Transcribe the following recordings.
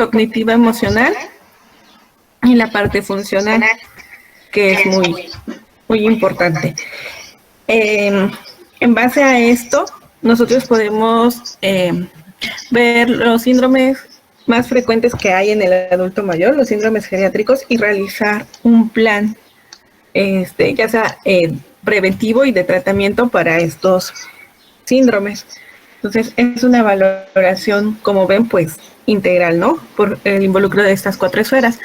cognitiva emocional y la parte funcional, que es muy importante. En base a esto, nosotros podemos ver los síndromes más frecuentes que hay en el adulto mayor, los síndromes geriátricos, y realizar un plan, ya sea preventivo y de tratamiento para estos síndromes. Entonces, es una valoración, como ven, pues integral, ¿no? Por el involucro de estas 4 esferas.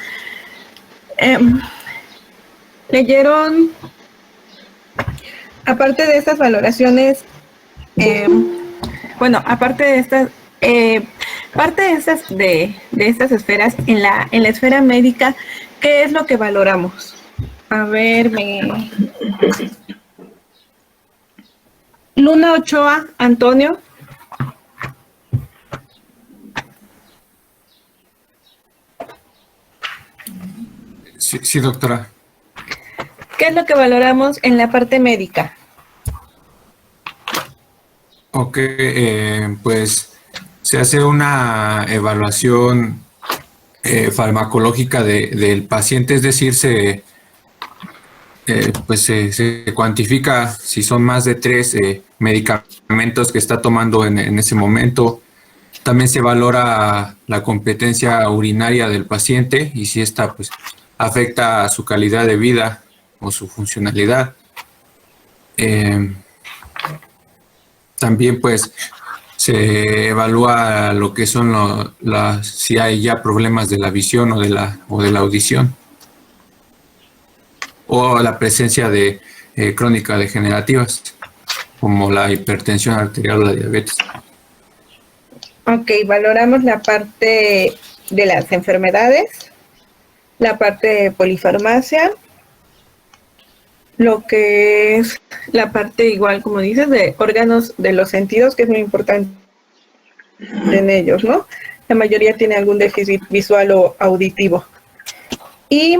Leyeron, aparte de estas valoraciones, bueno, aparte de estas, parte de estas esferas, en la esfera médica, ¿qué es lo que valoramos? A ver, Luna Ochoa, Antonio. Sí, doctora. ¿Qué es lo que valoramos en la parte médica? Ok, pues se hace una evaluación farmacológica del paciente, es decir, pues se cuantifica si son más de 3 medicamentos que está tomando en ese momento. También se valora la competencia urinaria del paciente y si esta pues afecta a su calidad de vida o su funcionalidad. También pues se evalúa lo que son si hay ya problemas de la visión o de la audición, o la presencia de crónicas degenerativas como la hipertensión arterial o la diabetes. Ok, valoramos la parte de las enfermedades, la parte de polifarmacia, lo que es la parte, igual como dices, de órganos de los sentidos, que es muy importante en ellos, ¿no? La mayoría tiene algún déficit visual o auditivo. Y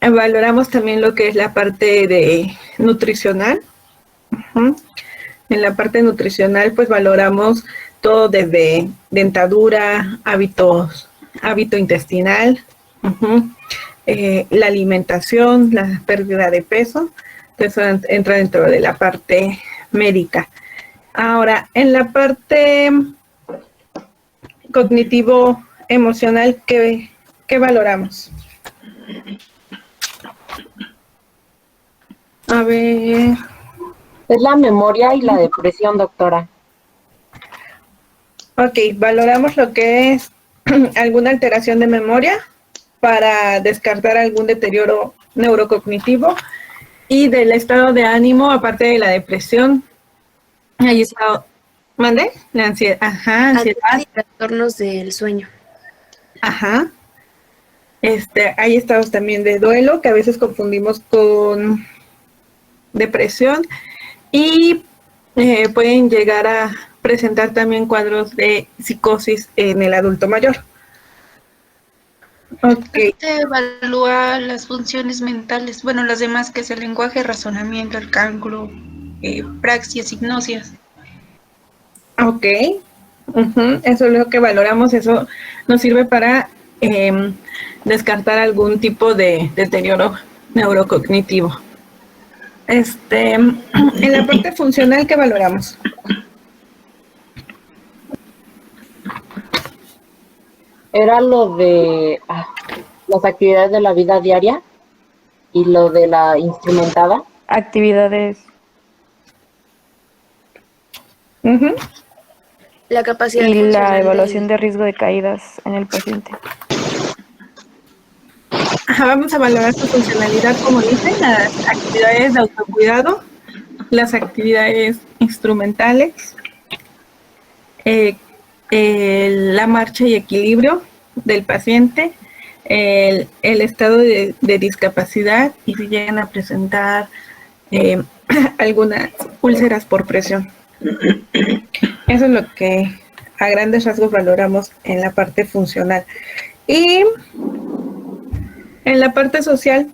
valoramos también lo que es la parte de nutricional. En la parte nutricional, pues valoramos todo desde dentadura, hábito intestinal, la alimentación, la pérdida de peso. Eso entra dentro de la parte médica. Ahora, en la parte cognitivo-emocional, ¿qué valoramos? A ver. Es la memoria y la depresión, doctora. Ok, valoramos lo que es alguna alteración de memoria para descartar algún deterioro neurocognitivo, y del estado de ánimo, aparte de la depresión. Ahí está, ¿mande? La ansiedad, ansiedad. Y trastornos del sueño. Ajá. Hay estados también de duelo, que a veces confundimos con depresión, y pueden llegar a presentar también cuadros de psicosis en el adulto mayor. Okay. Se evalúa las funciones mentales, bueno, las demás, que es el lenguaje, razonamiento, el cálculo, praxias, hipnosias. Ok, eso es lo que valoramos. Eso nos sirve para descartar algún tipo de deterioro neurocognitivo. En la parte funcional, ¿qué valoramos? Era lo de las actividades de la vida diaria y lo de la instrumentada. Actividades. La capacidad y la evaluación de riesgo de caídas en el paciente. Vamos a valorar su funcionalidad, como dicen, las actividades de autocuidado, las actividades instrumentales, la marcha y equilibrio del paciente, el estado de discapacidad, y si llegan a presentar algunas úlceras por presión. Eso es lo que a grandes rasgos valoramos en la parte funcional. Y en la parte social,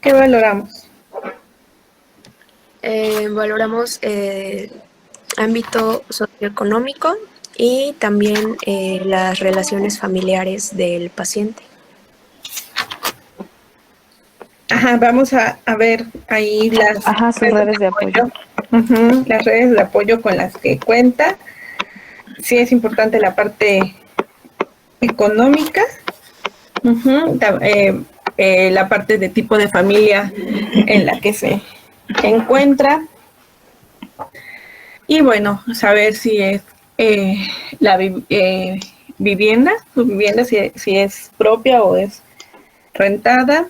¿qué valoramos? Valoramos ámbito socioeconómico y también las relaciones familiares del paciente. Ajá, vamos a ver ahí las Ajá, sus redes de apoyo. Ujú, las redes de apoyo con las que cuenta. Sí es importante la parte económica, ujú, la parte de tipo de familia en la que se encuentra. Y bueno, saber si es vivienda, su vivienda si es propia o es rentada.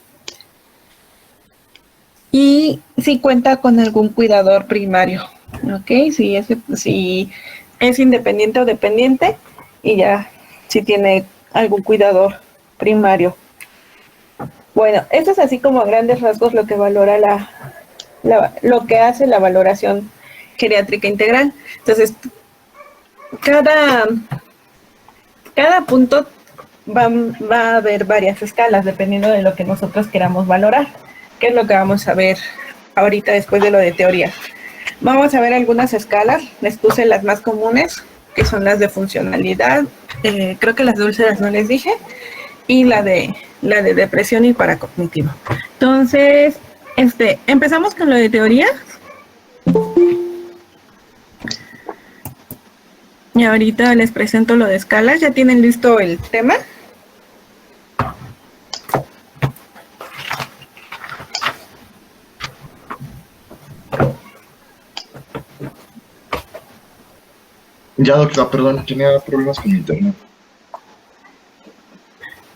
Y si cuenta con algún cuidador primario, ¿ok? Si es independiente o dependiente y ya si tiene algún cuidador primario. Bueno, esto es así como a grandes rasgos lo que valora lo que hace la valoración geriátrica integral. Entonces, cada punto va a haber varias escalas dependiendo de lo que nosotros queramos valorar, que es lo que vamos a ver ahorita después de lo de teoría. Vamos a ver algunas escalas, les puse las más comunes, que son las de funcionalidad, creo que las de úlceras no les dije, y la de depresión y paracognitivo. Entonces, empezamos con lo de teoría. Y ahorita les presento lo de escalas. ¿Ya tienen listo el tema? Ya, doctora, perdón, tenía problemas con mi internet.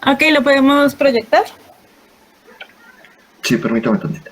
Ok, ¿lo podemos proyectar? Sí, permítame tantito.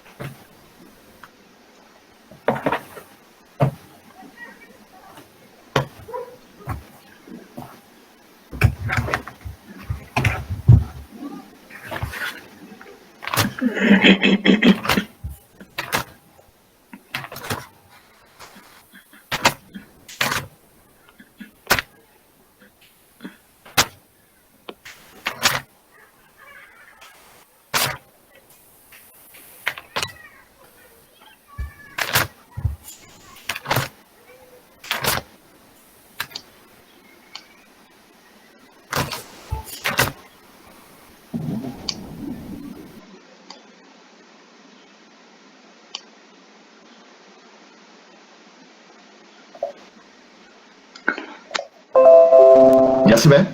¿Ya se ve?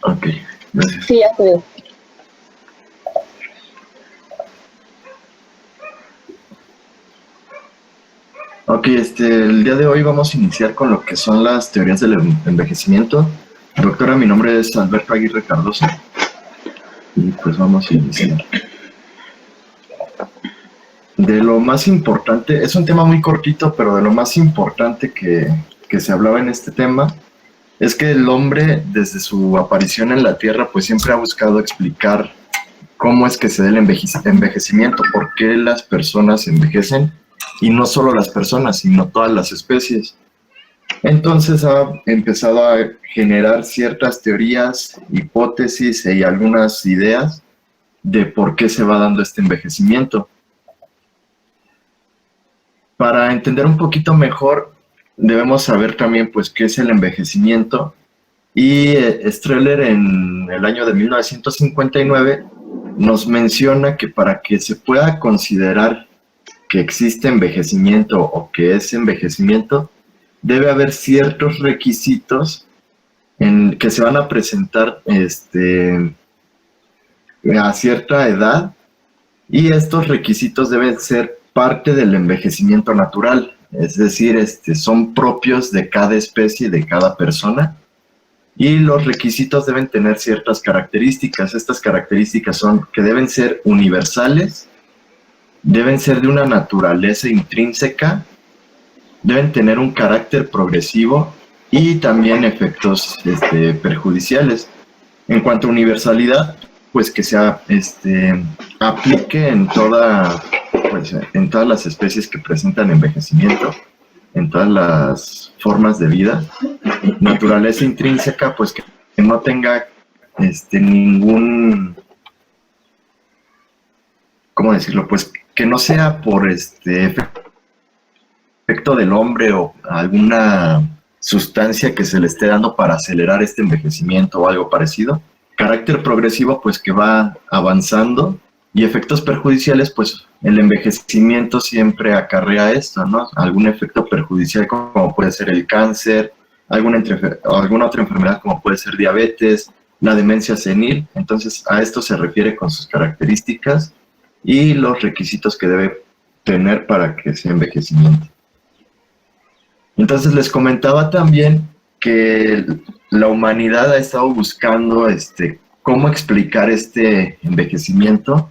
Ok, gracias. Sí, ya se ve. Ok, el día de hoy vamos a iniciar con lo que son las teorías del envejecimiento. Doctora, mi nombre es Alberto Aguirre Cardoso. Y pues vamos a iniciar. De lo más importante, es un tema muy cortito, pero de lo más importante que se hablaba en este tema es que el hombre, desde su aparición en la Tierra, pues siempre ha buscado explicar cómo es que se da el envejecimiento, por qué las personas envejecen, y no solo las personas, sino todas las especies. Entonces ha empezado a generar ciertas teorías, hipótesis y algunas ideas de por qué se va dando este envejecimiento. Para entender un poquito mejor, debemos saber también pues qué es el envejecimiento. Y Streller en el año de 1959 nos menciona que para que se pueda considerar que existe envejecimiento o que es envejecimiento, debe haber ciertos requisitos que se van a presentar a cierta edad, y estos requisitos deben ser parte del envejecimiento natural, es decir, son propios de cada especie, de cada persona, y los requisitos deben tener ciertas características. Estas características son que deben ser universales, deben ser de una naturaleza intrínseca, deben tener un carácter progresivo y también efectos perjudiciales. En cuanto a universalidad, pues que se aplique en todas las especies que presentan envejecimiento, en todas las formas de vida. Naturaleza intrínseca, pues que ¿cómo decirlo? Pues que no sea por efecto del hombre o alguna sustancia que se le esté dando para acelerar este envejecimiento o algo parecido. Carácter progresivo, pues que va avanzando, y efectos perjudiciales, pues el envejecimiento siempre acarrea esto, ¿no? Algún efecto perjudicial como puede ser el cáncer, alguna otra enfermedad como puede ser diabetes, la demencia senil. Entonces a esto se refiere con sus características y los requisitos que debe tener para que sea envejecimiento. Entonces les comentaba también que la humanidad ha estado buscando cómo explicar este envejecimiento,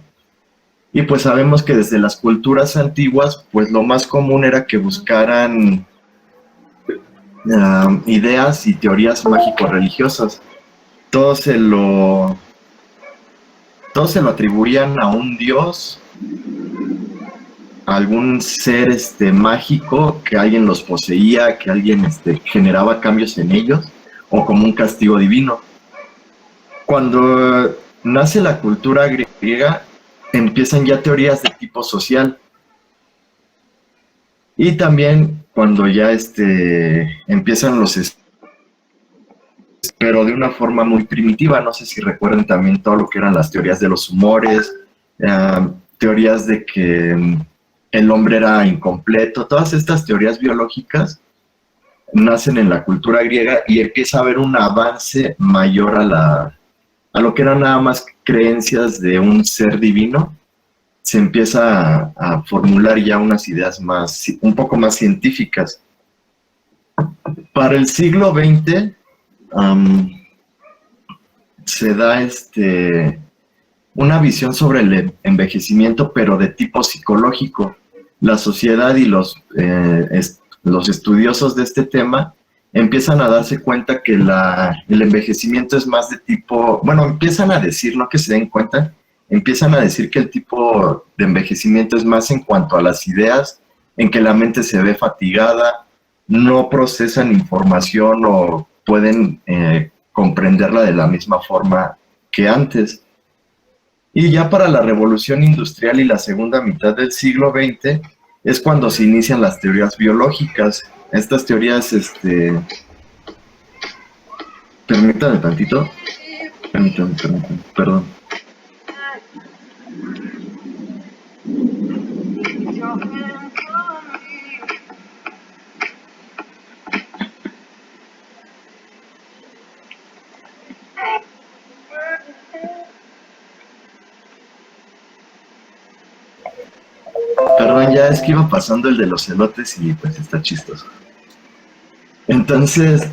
y pues sabemos que desde las culturas antiguas pues lo más común era que buscaran ideas y teorías mágico-religiosas. Todo se lo atribuían a un dios, a algún ser mágico, que alguien los poseía, que alguien generaba cambios en ellos, o como un castigo divino. Cuando nace la cultura griega, empiezan ya teorías de tipo social. Y también cuando ya empiezan pero de una forma muy primitiva. No sé si recuerdan también todo lo que eran las teorías de los humores, teorías de que el hombre era incompleto. Todas estas teorías biológicas nacen en la cultura griega y empieza a haber un avance mayor a lo que eran nada más creencias de un ser divino. Se empieza a formular ya unas ideas un poco más científicas. Para el siglo XX se da una visión sobre el envejecimiento, pero de tipo psicológico. La sociedad y los estudiosos de este tema empiezan a darse cuenta que el envejecimiento es más de tipo, bueno, empiezan a decir, no que se den cuenta, empiezan a decir que el tipo de envejecimiento es más en cuanto a las ideas, en que la mente se ve fatigada, no procesan información o pueden comprenderla de la misma forma que antes. Y ya para la Revolución Industrial y la segunda mitad del siglo XX es cuando se inician las teorías biológicas. Estas teorías, permítanme tantito. Permítanme, perdón. Perdón, ya es que iba pasando el de los elotes y pues está chistoso. Entonces,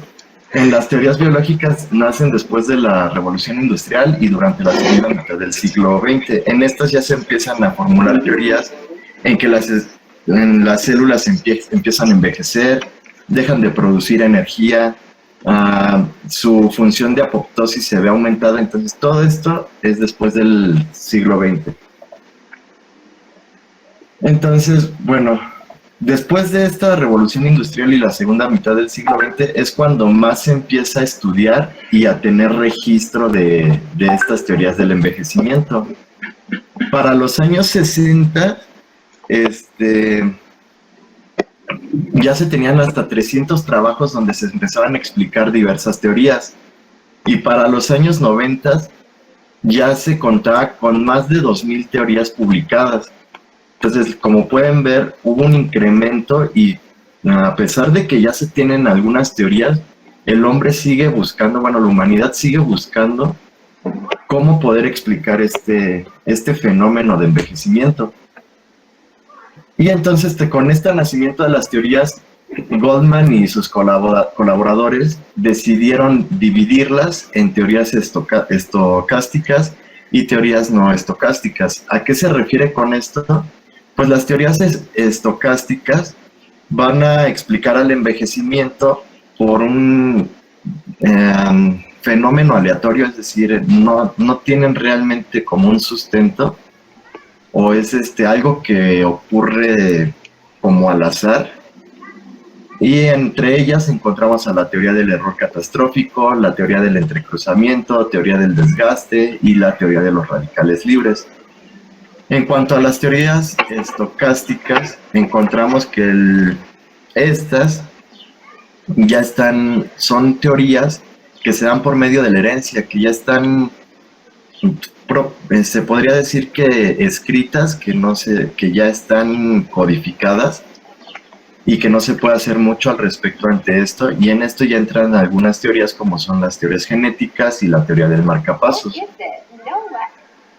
en las teorías biológicas nacen después de la Revolución Industrial y durante la segunda mitad del siglo XX. En estas ya se empiezan a formular teorías en que las células empiezan a envejecer, dejan de producir energía, su función de apoptosis se ve aumentada. Entonces, todo esto es después del siglo XX. Entonces, bueno, después de esta revolución industrial y la segunda mitad del siglo XX es cuando más se empieza a estudiar y a tener registro de estas teorías del envejecimiento. Para los años 60, ya se tenían hasta 300 trabajos donde se empezaban a explicar diversas teorías. Y para los años 90 ya se contaba con más de 2,000 teorías publicadas. Entonces, como pueden ver, hubo un incremento y a pesar de que ya se tienen algunas teorías, el hombre sigue buscando, bueno, la humanidad sigue buscando cómo poder explicar este fenómeno de envejecimiento. Y entonces, con este nacimiento de las teorías, Goldman y sus colaboradores decidieron dividirlas en teorías estocásticas y teorías no estocásticas. ¿A qué se refiere con esto? Pues las teorías estocásticas van a explicar al envejecimiento por un fenómeno aleatorio, es decir, no tienen realmente como un sustento, o es algo que ocurre como al azar. Y entre ellas encontramos a la teoría del error catastrófico, la teoría del entrecruzamiento, teoría del desgaste y la teoría de los radicales libres. En cuanto a las teorías estocásticas, encontramos que estas ya son teorías que se dan por medio de la herencia, que ya están, se podría decir que escritas, que ya están codificadas y que no se puede hacer mucho al respecto ante esto, y en esto ya entran algunas teorías como son las teorías genéticas y la teoría del marcapasos.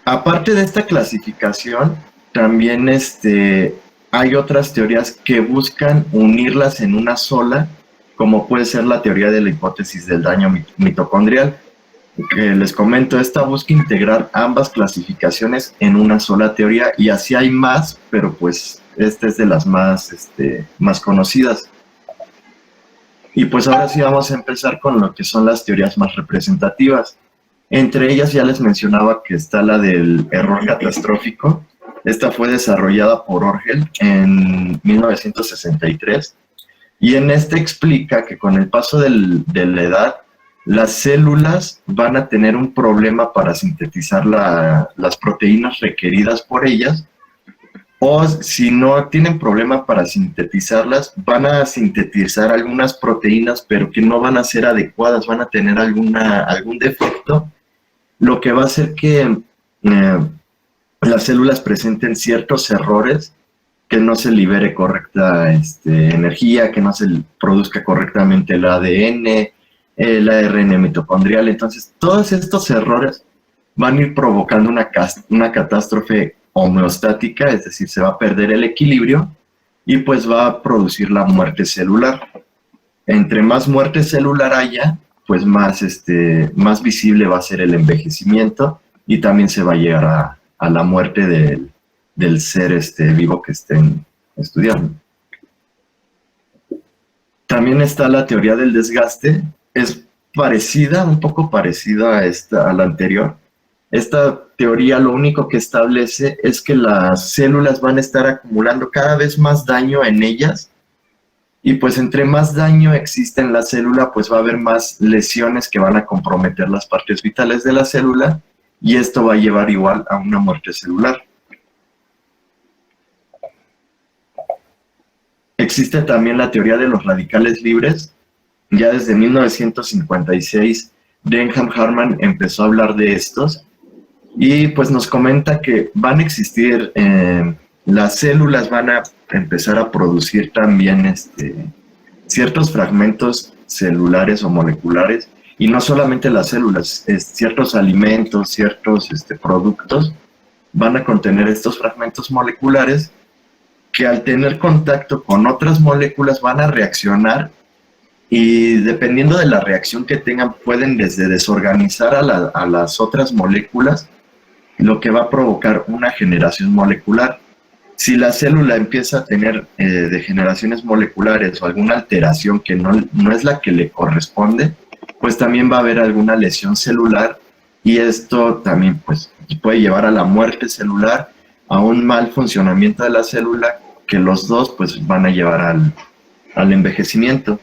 Aparte de esta clasificación, también hay otras teorías que buscan unirlas en una sola, como puede ser la teoría de la hipótesis del daño mitocondrial, que les comento, esta busca integrar ambas clasificaciones en una sola teoría, y así hay más, pero pues esta es de las más conocidas. Y pues ahora sí vamos a empezar con lo que son las teorías más representativas. Entre ellas ya les mencionaba que está la del error catastrófico. Esta fue desarrollada por Orgel en 1963, y en este explica que con el paso de la edad, las células van a tener un problema para sintetizar las proteínas requeridas por ellas, o si no tienen problema para sintetizarlas, van a sintetizar algunas proteínas, pero que no van a ser adecuadas, van a tener algún defecto, lo que va a hacer que las células presenten ciertos errores, que no se libere correcta energía, que no se produzca correctamente el ADN, el ARN mitocondrial. Entonces, todos estos errores van a ir provocando una catástrofe homeostática, es decir, se va a perder el equilibrio y pues va a producir la muerte celular. Entre más muerte celular haya, pues más visible va a ser el envejecimiento, y también se va a llegar a la muerte del ser vivo que estén estudiando. También está la teoría del desgaste. Es un poco parecida a la anterior. Esta teoría lo único que establece es que las células van a estar acumulando cada vez más daño en ellas, y pues entre más daño existe en la célula, pues va a haber más lesiones que van a comprometer las partes vitales de la célula, y esto va a llevar igual a una muerte celular. Existe también la teoría de los radicales libres. Ya desde 1956, Denham Harman empezó a hablar de estos, y pues nos comenta que van a existir, las células van a empezar a producir también ciertos fragmentos celulares o moleculares, y no solamente las células, ciertos alimentos, ciertos productos van a contener estos fragmentos moleculares que al tener contacto con otras moléculas van a reaccionar, y dependiendo de la reacción que tengan pueden desde desorganizar a las otras moléculas, lo que va a provocar una generación molecular. Si la célula empieza a tener degeneraciones moleculares o alguna alteración que no es la que le corresponde, pues también va a haber alguna lesión celular, y esto también pues puede llevar a la muerte celular, a un mal funcionamiento de la célula, que los dos pues van a llevar al envejecimiento.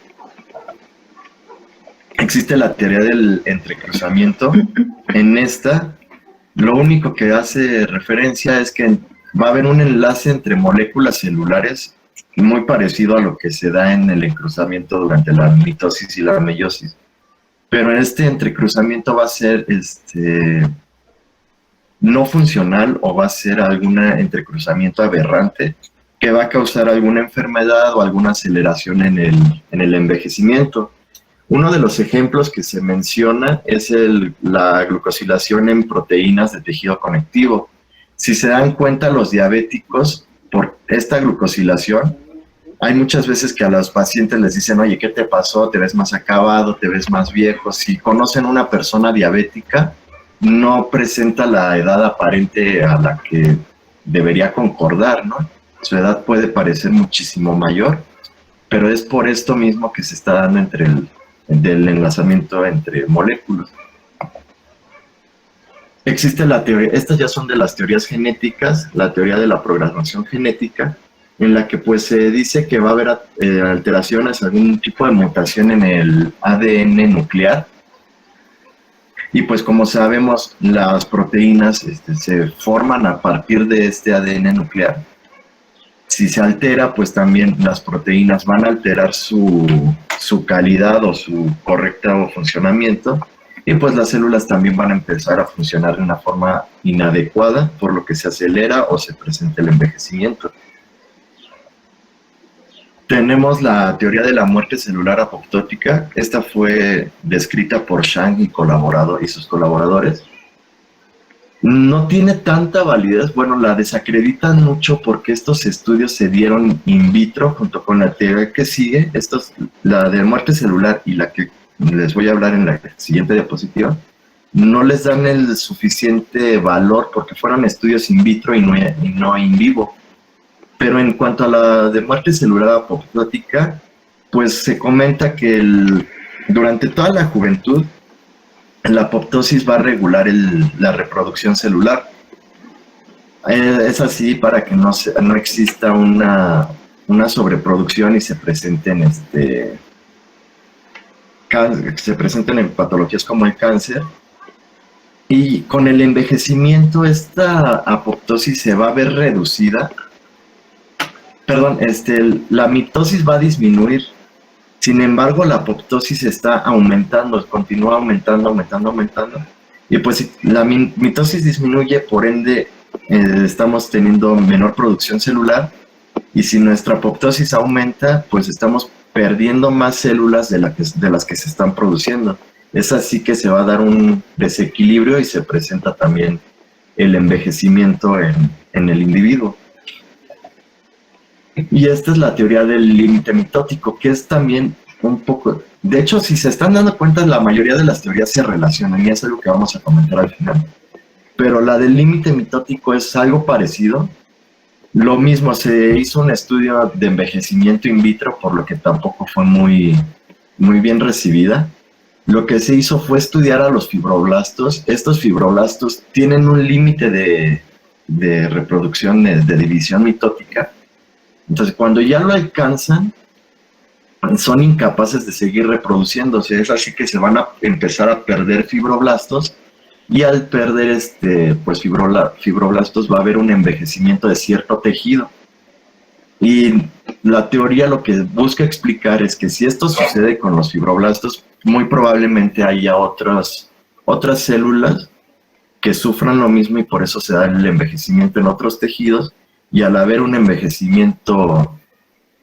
Existe la teoría del entrecruzamiento. En esta, lo único que hace referencia es que va a haber un enlace entre moléculas celulares muy parecido a lo que se da en el encruzamiento durante la mitosis y la meiosis. Pero este entrecruzamiento va a ser no funcional, o va a ser algún entrecruzamiento aberrante que va a causar alguna enfermedad o alguna aceleración en el envejecimiento. Uno de los ejemplos que se menciona es la glucosilación en proteínas de tejido conectivo. Si se dan cuenta, los diabéticos, por esta glucosilación, hay muchas veces que a los pacientes les dicen, oye, ¿qué te pasó? ¿Te ves más acabado? ¿Te ves más viejo? Si conocen a una persona diabética, no presenta la edad aparente a la que debería concordar, ¿no? Su edad puede parecer muchísimo mayor, pero es por esto mismo que se está dando del enlazamiento entre moléculas. Existe la teoría, estas ya son de las teorías genéticas, la teoría de la programación genética, en la que pues se dice que va a haber alteraciones, algún tipo de mutación en el ADN nuclear, Y pues como sabemos, las proteínas se forman a partir de este ADN nuclear. Si se altera, pues también las proteínas van a alterar su calidad o su correcto funcionamiento, y pues las células también van a empezar a funcionar de una forma inadecuada, por lo que se acelera o se presenta el envejecimiento. Tenemos la teoría de la muerte celular apoptótica. Esta fue descrita por Chang y sus colaboradores. No tiene tanta validez, bueno, la desacreditan mucho porque estos estudios se dieron in vitro junto con la teoría que sigue, la de muerte celular y la que les voy a hablar en la siguiente diapositiva, no les dan el suficiente valor porque fueron estudios in vitro y no in vivo. Pero en cuanto a la de muerte celular apoptótica, pues se comenta que durante toda la juventud, la apoptosis va a regular la reproducción celular. Es así para que no exista una sobreproducción y se presenten en patologías como el cáncer. Y con el envejecimiento esta apoptosis se va a ver reducida. Perdón, la mitosis va a disminuir. Sin embargo, la apoptosis está aumentando, continúa aumentando. Y pues si la mitosis disminuye, por ende, estamos teniendo menor producción celular. Y si nuestra apoptosis aumenta, pues estamos perdiendo más células de las que se están produciendo. Es así que se va a dar un desequilibrio y se presenta también el envejecimiento en el individuo. Y esta es la teoría del límite mitótico, que es también un poco... De hecho, si se están dando cuenta, la mayoría de las teorías se relacionan, y es algo que vamos a comentar al final. Pero la del límite mitótico es algo parecido. Lo mismo, se hizo un estudio de envejecimiento in vitro, por lo que tampoco fue muy bien recibida. Lo que se hizo fue estudiar a los fibroblastos. Estos fibroblastos tienen un límite de reproducción, de división mitótica. Entonces, cuando ya lo alcanzan, son incapaces de seguir reproduciéndose. Es así que se van a empezar a perder fibroblastos, y al perder fibroblastos va a haber un envejecimiento de cierto tejido. Y la teoría lo que busca explicar es que si esto sucede con los fibroblastos, muy probablemente haya otras células que sufran lo mismo, y por eso se da el envejecimiento en otros tejidos. Y al haber un envejecimiento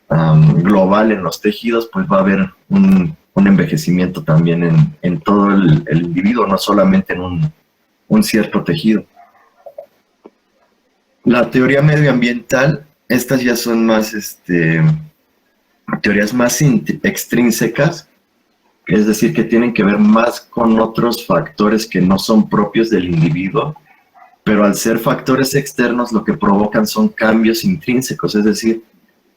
global en los tejidos, pues va a haber un envejecimiento también en todo el individuo, no solamente en un cierto tejido. La teoría medioambiental, estas ya son más teorías más extrínsecas, es decir, que tienen que ver más con otros factores que no son propios del individuo, pero al ser factores externos lo que provocan son cambios intrínsecos, es decir,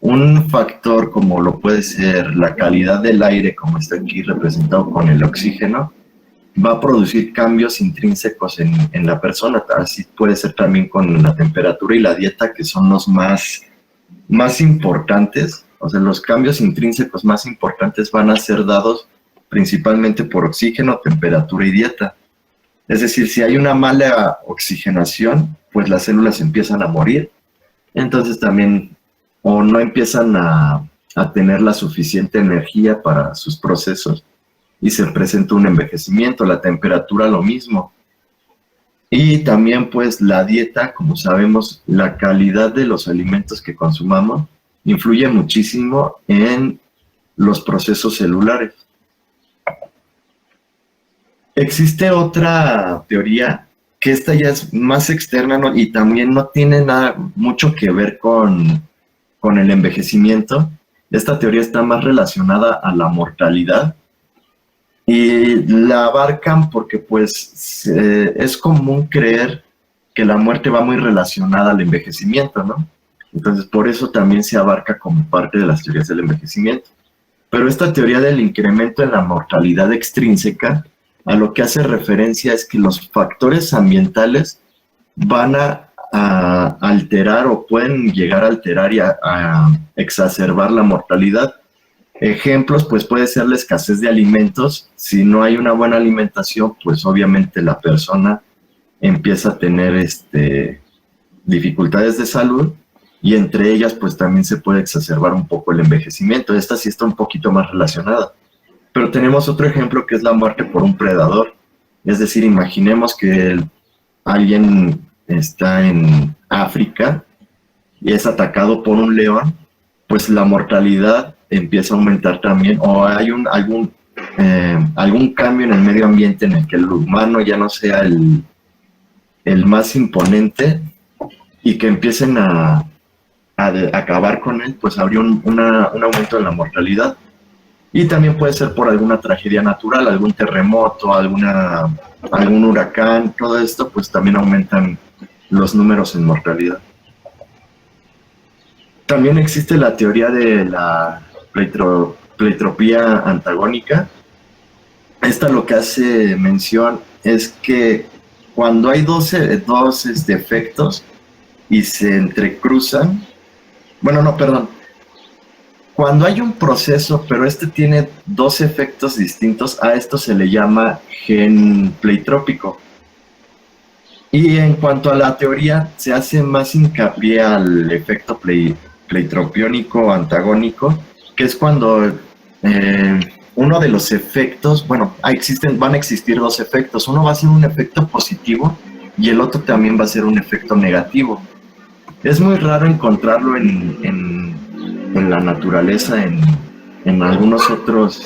un factor como lo puede ser la calidad del aire, como está aquí representado con el oxígeno, va a producir cambios intrínsecos en la persona. Así puede ser también con la temperatura y la dieta, que son los más importantes. O sea, los cambios intrínsecos más importantes van a ser dados principalmente por oxígeno, temperatura y dieta. Es decir, si hay una mala oxigenación, pues las células empiezan a morir. Entonces también, o no empiezan a tener la suficiente energía para sus procesos, y se presenta un envejecimiento. La temperatura lo mismo. Y también pues la dieta, como sabemos, la calidad de los alimentos que consumamos influye muchísimo en los procesos celulares. Existe otra teoría, que esta ya es más externa, ¿no? Y también no tiene mucho que ver con el envejecimiento. Esta teoría está más relacionada a la mortalidad, y la abarcan porque pues es común creer que la muerte va muy relacionada al envejecimiento, ¿no? Entonces por eso también se abarca como parte de las teorías del envejecimiento. Pero esta teoría del incremento en la mortalidad extrínseca, a lo que hace referencia es que los factores ambientales van a alterar o pueden llegar a alterar y a exacerbar la mortalidad. Ejemplos, pues puede ser la escasez de alimentos. Si no hay una buena alimentación, pues obviamente la persona empieza a tener dificultades de salud, y entre ellas pues también se puede exacerbar un poco el envejecimiento. Esta sí está un poquito más relacionada. Pero tenemos otro ejemplo que es la muerte por un predador. Es decir, imaginemos que alguien está en África y es atacado por un león, pues la mortalidad empieza a aumentar también, o hay algún cambio en el medio ambiente en el que el humano ya no sea el más imponente y que empiecen a acabar con él, pues habría un aumento en la mortalidad. Y también puede ser por alguna tragedia natural, algún terremoto, algún huracán, todo esto pues también aumentan los números en mortalidad. También existe la teoría de la pleitropía antagónica. Esta lo que hace mención es que cuando hay dos efectos y se entrecruzan, cuando hay un proceso, pero tiene dos efectos distintos, a esto se le llama gen pleitrópico. Y en cuanto a la teoría, se hace más hincapié al efecto pleitropiónico antagónico, que es cuando uno de los efectos, van a existir dos efectos. Uno va a ser un efecto positivo y el otro también va a ser un efecto negativo. Es muy raro encontrarlo en la naturaleza, en algunos otros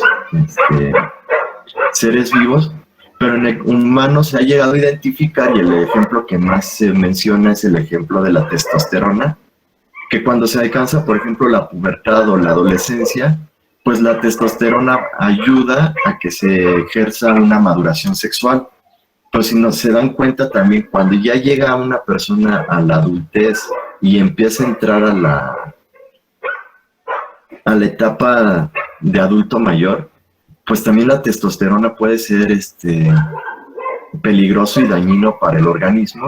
seres vivos, pero en el humano se ha llegado a identificar, y el ejemplo que más se menciona es el ejemplo de la testosterona, que cuando se alcanza, por ejemplo, la pubertad o la adolescencia, pues la testosterona ayuda a que se ejerza una maduración sexual. Pero si no se dan cuenta también, cuando ya llega una persona a la adultez y empieza a entrar a la etapa de adulto mayor, pues también la testosterona puede ser peligroso y dañino para el organismo,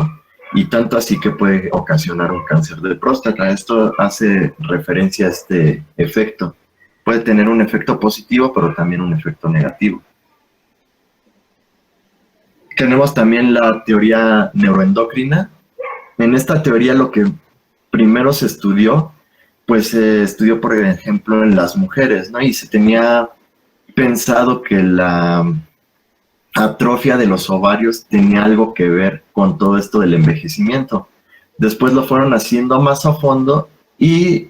y tanto así que puede ocasionar un cáncer de próstata. Esto hace referencia a este efecto. Puede tener un efecto positivo, pero también un efecto negativo. Tenemos también la teoría neuroendocrina. En esta teoría lo que primero se estudió, pues se estudió, por ejemplo, en las mujeres, ¿no? Y se tenía pensado que la atrofia de los ovarios tenía algo que ver con todo esto del envejecimiento. Después lo fueron haciendo más a fondo y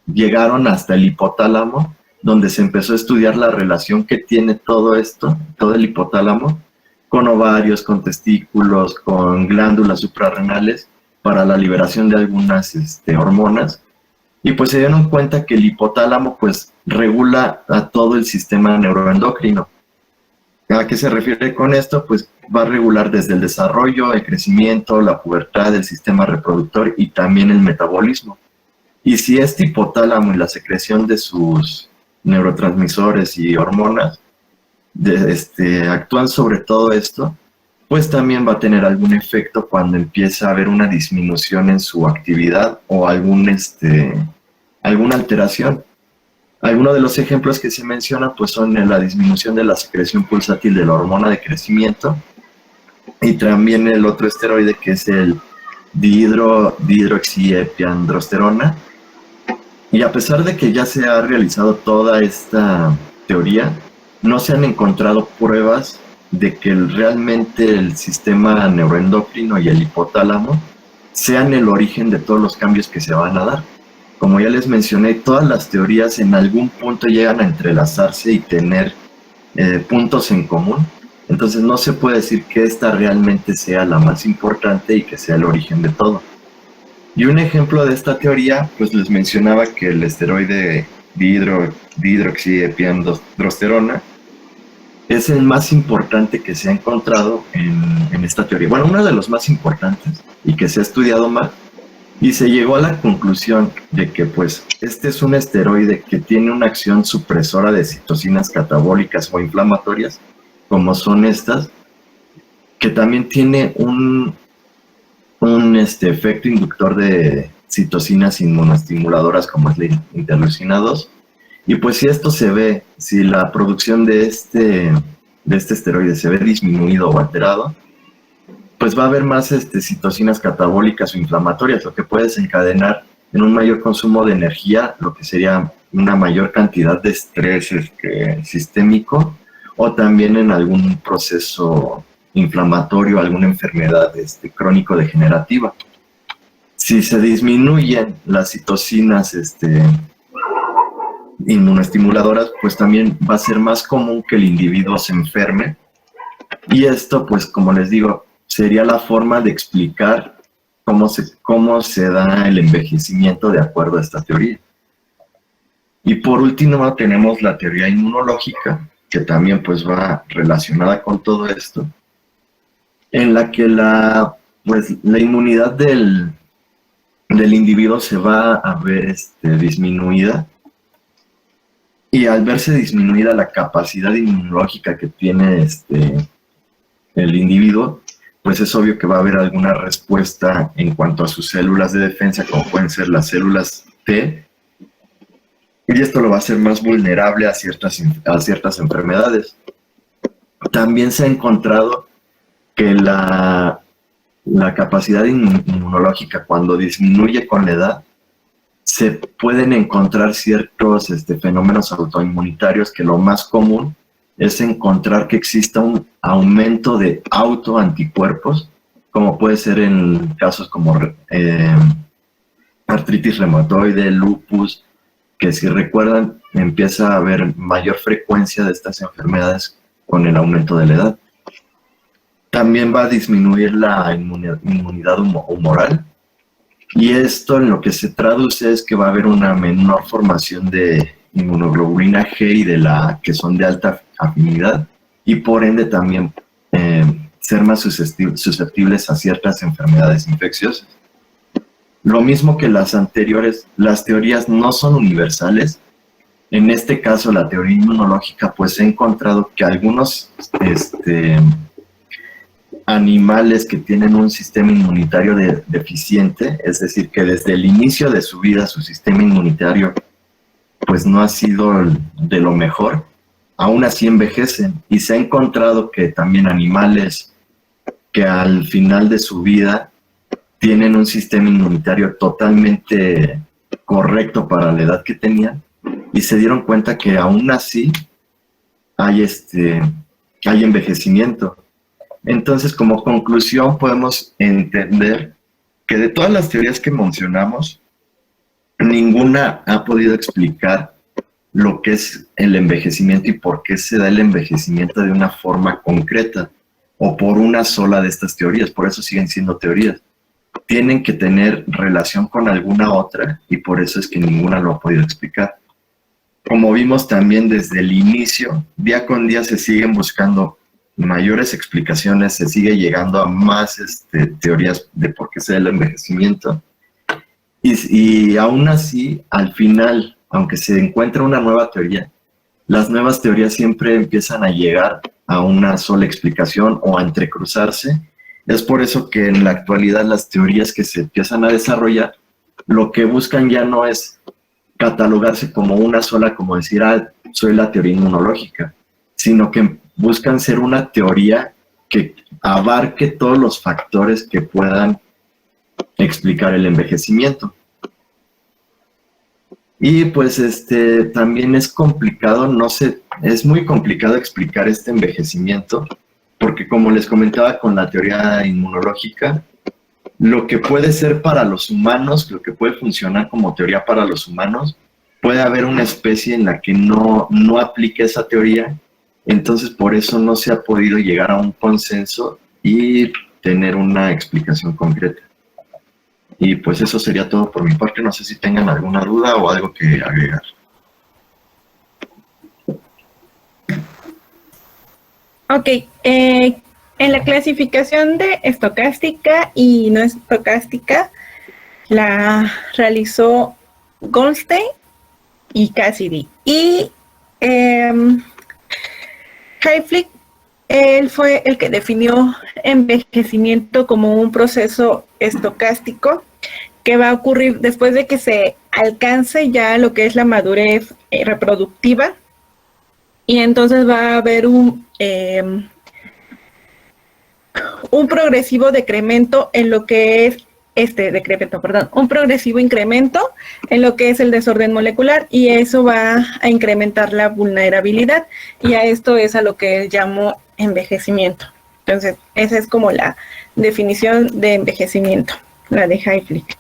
llegaron hasta el hipotálamo, donde se empezó a estudiar la relación que tiene todo esto, todo el hipotálamo, con ovarios, con testículos, con glándulas suprarrenales, para la liberación de algunas hormonas. Y pues se dieron cuenta que el hipotálamo pues regula a todo el sistema neuroendocrino. ¿A qué se refiere con esto? Pues va a regular desde el desarrollo, el crecimiento, la pubertad, el sistema reproductor y también el metabolismo. Y si este hipotálamo y la secreción de sus neurotransmisores y hormonas actúan sobre todo esto, pues también va a tener algún efecto cuando empieza a haber una disminución en su actividad o alguna alteración. Algunos de los ejemplos que se mencionan pues son la disminución de la secreción pulsátil de la hormona de crecimiento, y también el otro esteroide que es el dihidroxiepandrosterona. Y a pesar de que ya se ha realizado toda esta teoría, no se han encontrado pruebas de que realmente el sistema neuroendocrino y el hipotálamo sean el origen de todos los cambios que se van a dar. Como ya les mencioné, todas las teorías en algún punto llegan a entrelazarse y tener puntos en común. Entonces no se puede decir que esta realmente sea la más importante y que sea el origen de todo. Y un ejemplo de esta teoría, pues les mencionaba que el esteroide dihidroxiepandrosterona es el más importante que se ha encontrado en esta teoría. Bueno, uno de los más importantes y que se ha estudiado más, y se llegó a la conclusión de que pues este es un esteroide que tiene una acción supresora de citocinas catabólicas o inflamatorias, como son estas, que también tiene un efecto inductor de citocinas inmunoestimuladoras como es la interleucina 2, Y pues si esto se ve, si la producción de este esteroide se ve disminuido o alterado, pues va a haber más citocinas catabólicas o inflamatorias, lo que puede desencadenar en un mayor consumo de energía, lo que sería una mayor cantidad de estrés sistémico, o también en algún proceso inflamatorio, alguna enfermedad crónico-degenerativa. Si se disminuyen las citocinas inmunoestimuladoras, pues también va a ser más común que el individuo se enferme. Y esto, pues como les digo, sería la forma de explicar cómo se da el envejecimiento de acuerdo a esta teoría. Y por último tenemos la teoría inmunológica, que también pues va relacionada con todo esto, en la que la inmunidad del individuo se va a ver disminuida, y al verse disminuida la capacidad inmunológica que tiene el individuo, pues es obvio que va a haber alguna respuesta en cuanto a sus células de defensa, como pueden ser las células T, y esto lo va a hacer más vulnerable a ciertas enfermedades. También se ha encontrado que la capacidad inmunológica, cuando disminuye con la edad, se pueden encontrar ciertos fenómenos autoinmunitarios, que lo más común es encontrar que exista un aumento de autoanticuerpos, como puede ser en casos como artritis reumatoide, lupus, que si recuerdan empieza a haber mayor frecuencia de estas enfermedades con el aumento de la edad. También va a disminuir la inmunidad humoral, y esto en lo que se traduce es que va a haber una menor formación de inmunoglobulina G y de la que son de alta afinidad, y por ende también ser más susceptibles a ciertas enfermedades infecciosas. Lo mismo que las anteriores, las teorías no son universales. En este caso, la teoría inmunológica, pues he encontrado que algunos animales que tienen un sistema inmunitario deficiente, es decir, que desde el inicio de su vida su sistema inmunitario pues no ha sido de lo mejor, aún así envejecen. Y se ha encontrado que también animales que al final de su vida tienen un sistema inmunitario totalmente correcto para la edad que tenían, y se dieron cuenta que aún así hay envejecimiento. Entonces, como conclusión, podemos entender que de todas las teorías que mencionamos, ninguna ha podido explicar lo que es el envejecimiento y por qué se da el envejecimiento de una forma concreta o por una sola de estas teorías. Por eso siguen siendo teorías. Tienen que tener relación con alguna otra, y por eso es que ninguna lo ha podido explicar. Como vimos también desde el inicio, día con día se siguen buscando mayores explicaciones, se sigue llegando a más teorías de por qué se da el envejecimiento. Y aún así, al final, aunque se encuentra una nueva teoría, las nuevas teorías siempre empiezan a llegar a una sola explicación o a entrecruzarse. Es por eso que en la actualidad las teorías que se empiezan a desarrollar, lo que buscan ya no es catalogarse como una sola, como decir, soy la teoría inmunológica, sino que buscan ser una teoría que abarque todos los factores que puedan explicar el envejecimiento. Y pues también es complicado, es muy complicado explicar este envejecimiento, porque como les comentaba con la teoría inmunológica, lo que puede ser para los humanos, lo que puede funcionar como teoría para los humanos, puede haber una especie en la que no aplique esa teoría. Entonces por eso no se ha podido llegar a un consenso y tener una explicación concreta. Y pues eso sería todo por mi parte. No sé si tengan alguna duda o algo que agregar. Ok, en la clasificación de estocástica y no estocástica la realizó Goldstein y Cassidy. Y Hayflick, él fue el que definió envejecimiento como un proceso estocástico que va a ocurrir después de que se alcance ya lo que es la madurez reproductiva, y entonces va a haber un progresivo decremento en lo que es un progresivo incremento en lo que es el desorden molecular, y eso va a incrementar la vulnerabilidad, y a esto es a lo que llamo envejecimiento. Entonces, esa es como la definición de envejecimiento, la de Hayflick.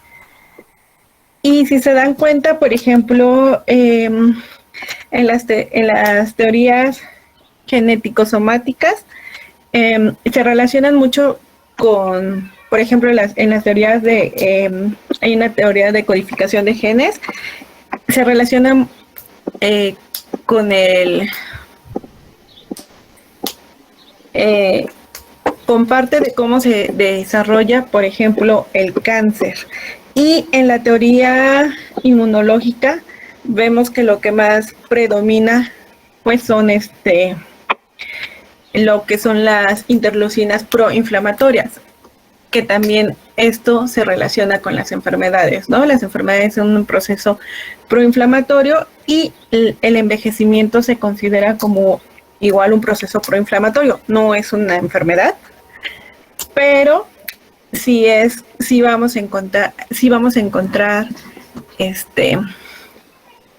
Y si se dan cuenta, por ejemplo, en las teorías genético-somáticas, se relacionan mucho con, por ejemplo, en las teorías hay una teoría de codificación de genes, se relacionan con parte de cómo se desarrolla, por ejemplo, el cáncer. Y en la teoría inmunológica vemos que lo que más predomina pues son lo que son las interleucinas proinflamatorias, que también esto se relaciona con las enfermedades, ¿no? Las enfermedades son un proceso proinflamatorio, y el envejecimiento se considera como igual un proceso proinflamatorio. No es una enfermedad, pero sí vamos a encontrar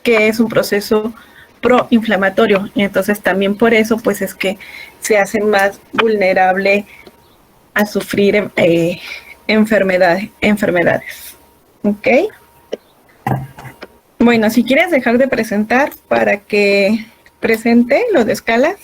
que es un proceso proinflamatorio, y entonces también por eso pues es que se hace más vulnerable a sufrir enfermedades. ¿Ok? Bueno, si quieres dejar de presentar para que presente lo de escalas.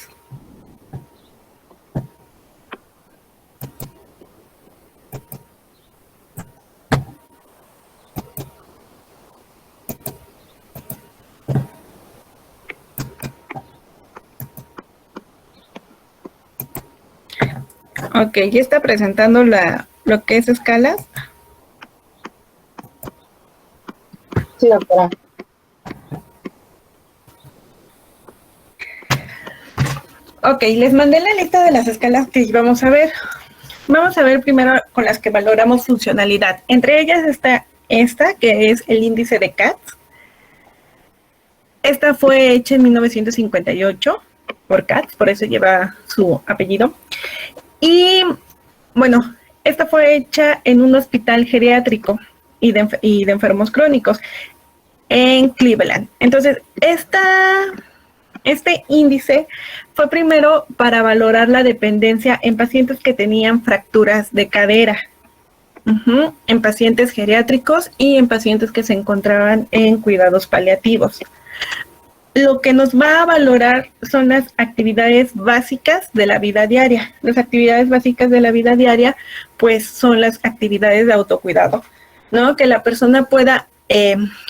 Ok, ya está presentando lo que es escalas. Sí, doctora. Ok, les mandé la lista de las escalas que íbamos a ver. Vamos a ver primero con las que valoramos funcionalidad. Entre ellas está esta, que es el índice de Katz. Esta fue hecha en 1958 por Katz, por eso lleva su apellido. Y bueno, esta fue hecha en un hospital geriátrico y de enfermos crónicos en Cleveland. Entonces, este índice fue primero para valorar la dependencia en pacientes que tenían fracturas de cadera, en pacientes geriátricos y en pacientes que se encontraban en cuidados paliativos. Lo que nos va a valorar son las actividades básicas de la vida diaria. Las actividades básicas de la vida diaria, pues, son las actividades de autocuidado, ¿no? Que la persona pueda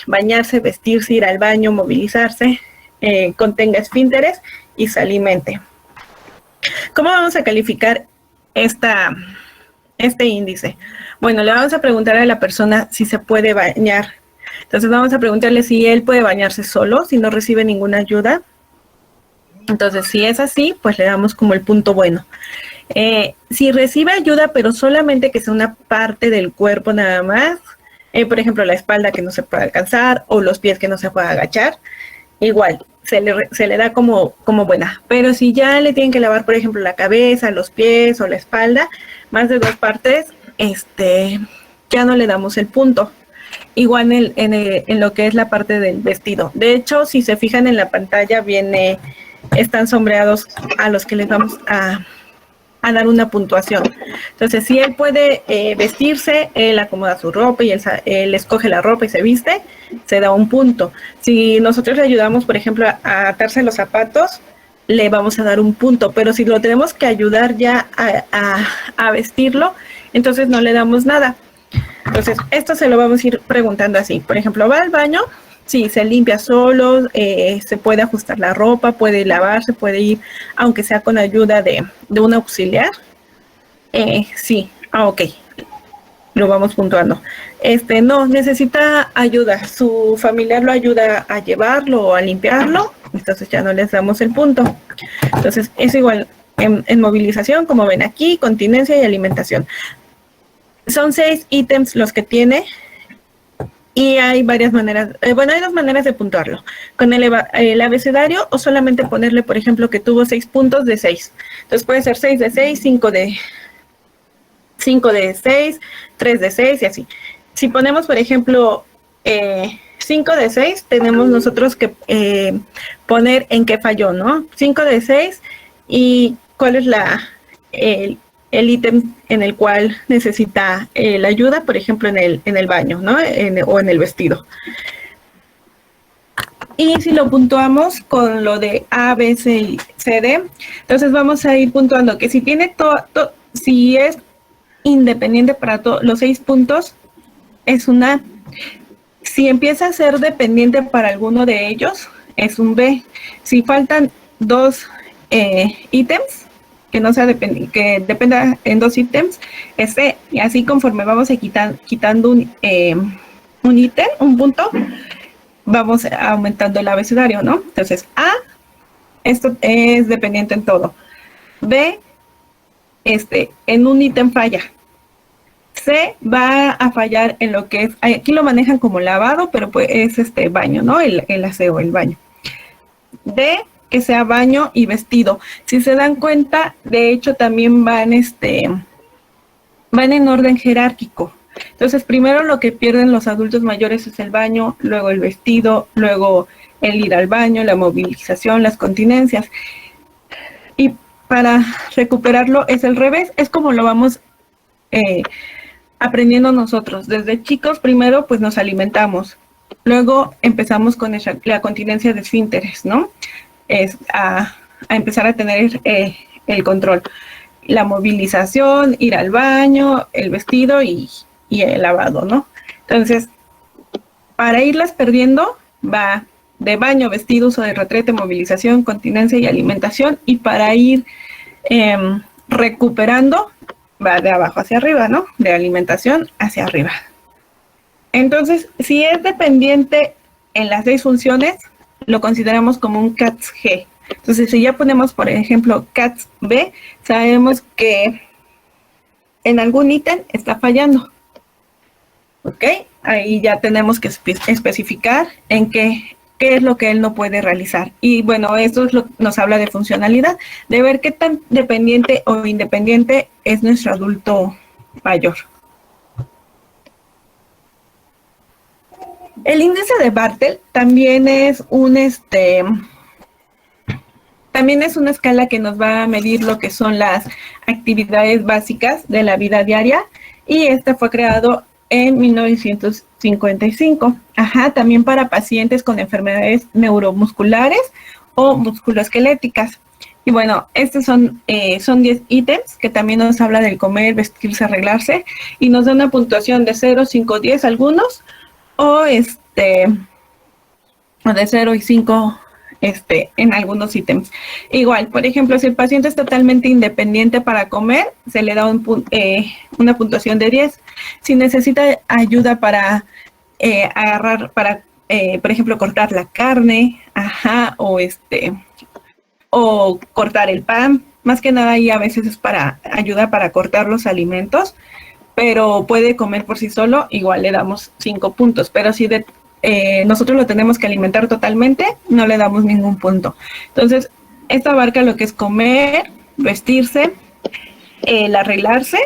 bañarse, vestirse, ir al baño, movilizarse, contenga esfínteres y se alimente. ¿Cómo vamos a calificar este índice? Bueno, le vamos a preguntar a la persona si se puede bañar. Entonces vamos a preguntarle si él puede bañarse solo, si no recibe ninguna ayuda. Entonces, si es así, pues le damos como el punto bueno. Si recibe ayuda, pero solamente que sea una parte del cuerpo nada más, por ejemplo, la espalda que no se puede alcanzar o los pies que no se puede agachar, igual, se le da como buena. Pero si ya le tienen que lavar, por ejemplo, la cabeza, los pies o la espalda, más de 2 partes, ya no le damos el punto. Igual en lo que es la parte del vestido. De hecho, si se fijan en la pantalla, están sombreados a los que les vamos a dar una puntuación. Entonces, si él puede vestirse, él acomoda su ropa y él escoge la ropa y se viste, se da un punto. Si nosotros le ayudamos, por ejemplo, a atarse los zapatos, le vamos a dar un punto. Pero si lo tenemos que ayudar ya a vestirlo, entonces no le damos nada. Entonces, esto se lo vamos a ir preguntando así. Por ejemplo, va al baño, sí, se limpia solo, se puede ajustar la ropa, puede lavarse, puede ir, aunque sea con ayuda de un auxiliar. Sí, ok, lo vamos puntuando. No, necesita ayuda, su familiar lo ayuda a llevarlo o a limpiarlo, entonces ya no les damos el punto. Entonces, es igual en movilización, como ven aquí, continencia y alimentación. Son 6 ítems los que tiene Y hay varias maneras, hay dos maneras de puntuarlo. Con el abecedario o solamente ponerle, por ejemplo, que tuvo 6 puntos de 6. Entonces puede ser 6 de 6, 5 de 6, 3 de 6 y así. Si ponemos, por ejemplo, 5 de 6, tenemos nosotros que poner en qué falló, ¿no? 5 de 6 y cuál es el ítem en el cual necesita la ayuda, por ejemplo, en el baño, ¿no? O en el vestido. Y si lo puntuamos con lo de A, B, C y C, D, entonces vamos a ir puntuando que si tiene si es independiente para los 6 puntos, es un A. Si empieza a ser dependiente para alguno de ellos, es un B. Si faltan 2 ítems, que no sea que dependa en 2 ítems, es C. Y así conforme vamos quitando un ítem, un punto, vamos aumentando el abecedario, ¿no? Entonces, A, esto es dependiente en todo. B, en un ítem falla. C va a fallar en lo que es, aquí lo manejan como lavado, pero pues es baño, ¿no? El aseo, el baño. D, que sea baño y vestido. Si se dan cuenta, de hecho también van en orden jerárquico. Entonces, primero lo que pierden los adultos mayores es el baño, luego el vestido, luego el ir al baño, la movilización, las continencias. Y para recuperarlo es el revés, es como lo vamos aprendiendo nosotros. Desde chicos, primero pues nos alimentamos, luego empezamos con la continencia de esfínteres, ¿no? A empezar a tener el control, la movilización, ir al baño, el vestido y el lavado, ¿no? Entonces, para irlas perdiendo, va de baño, vestido, uso de retrete, movilización, continencia y alimentación, y para ir recuperando, va de abajo hacia arriba, ¿no? De alimentación hacia arriba. Entonces, si es dependiente en las 6 funciones, lo consideramos como un CATS G. Entonces, si ya ponemos, por ejemplo, CATS B, sabemos que en algún ítem está fallando. ¿Ok? Ahí ya tenemos que especificar en qué es lo que él no puede realizar. Y bueno, esto es nos habla de funcionalidad, de ver qué tan dependiente o independiente es nuestro adulto mayor. El índice de Bartel también es también es una escala que nos va a medir lo que son las actividades básicas de la vida diaria, y este fue creado en 1955. También para pacientes con enfermedades neuromusculares o musculoesqueléticas. Y bueno, estos son 10 ítems que también nos habla del comer, vestirse, arreglarse, y nos da una puntuación de 0, 5, 10 algunos, o de 0 y 5 en algunos ítems. Igual, por ejemplo, si el paciente es totalmente independiente para comer, se le da una puntuación de 10. Si necesita ayuda para agarrar, por ejemplo, cortar la carne, o cortar el pan, más que nada ahí a veces es para ayuda para cortar los alimentos, pero puede comer por sí solo, igual le damos 5 puntos, pero si nosotros lo tenemos que alimentar totalmente, no le damos ningún punto. Entonces, esto abarca lo que es comer, vestirse, el arreglarse,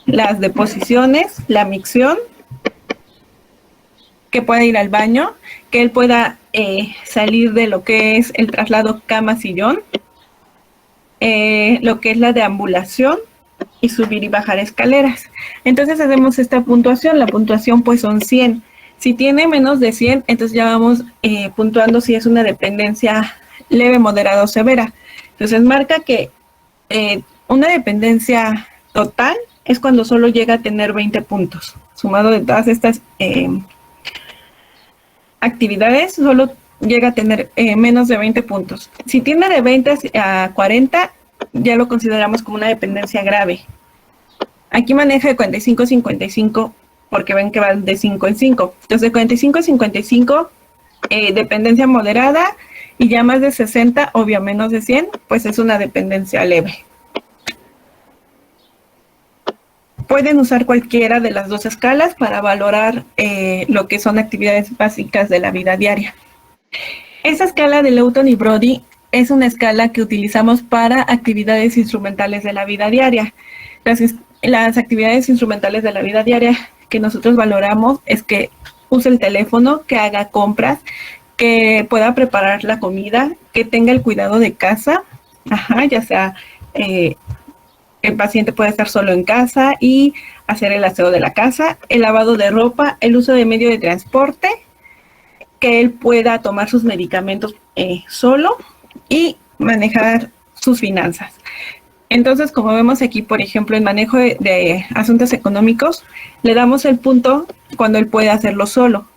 las deposiciones, la micción, que pueda ir al baño, que él pueda salir de lo que es el traslado cama-sillón, lo que es la deambulación y subir y bajar escaleras. Entonces hacemos esta puntuación, la puntuación pues son 100. Si tiene menos de 100, entonces ya vamos puntuando si es una dependencia leve, moderada o severa. Entonces marca que una dependencia total es cuando solo llega a tener 20 puntos. Sumado de todas estas actividades, solo llega a tener menos de 20 puntos. Si tiene de 20 a 40, ya lo consideramos como una dependencia grave. Aquí maneja de 45 a 55, porque ven que van de 5 en 5. Entonces, de 45 a 55, dependencia moderada, y ya más de 60, obvio menos de 100, pues es una dependencia leve. pueden usar cualquiera de las dos escalas para valorar lo que son actividades básicas de la vida diaria. Esta escala de Lewton y Brody es una escala que utilizamos para actividades instrumentales de la vida diaria. Las actividades instrumentales de la vida diaria que nosotros valoramos es que use el teléfono, que haga compras, que pueda preparar la comida, que tenga el cuidado de casa, ya sea el paciente puede estar solo en casa y hacer el aseo de la casa, el lavado de ropa, el uso de medio de transporte, que él pueda tomar sus medicamentos solo y manejar sus finanzas. Entonces, como vemos aquí, por ejemplo, en manejo de asuntos económicos, le damos el punto cuando él puede hacerlo solo.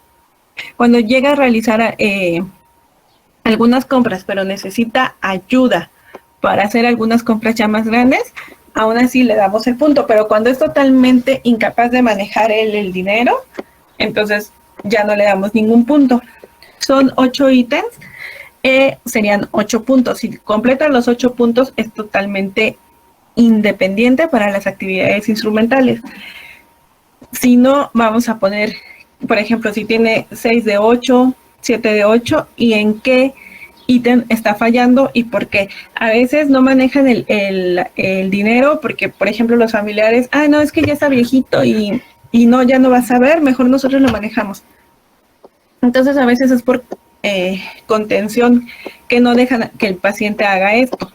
Cuando llega a realizar algunas compras, pero necesita ayuda para hacer algunas compras ya más grandes, aún así le damos el punto. Pero cuando es totalmente incapaz de manejar él el dinero, entonces ya no le damos ningún punto. Son 8 ítems, serían 8 puntos. Si completan los 8 puntos, es totalmente independiente para las actividades instrumentales. Si no, vamos a poner, por ejemplo, si tiene 6 de 8, 7 de 8, y en qué ítem está fallando y por qué. A veces no manejan el dinero porque, por ejemplo, los familiares, no, es que ya está viejito y no, ya no va a saber, mejor nosotros lo manejamos. Entonces, a veces es por contención que no dejan que el paciente haga esto.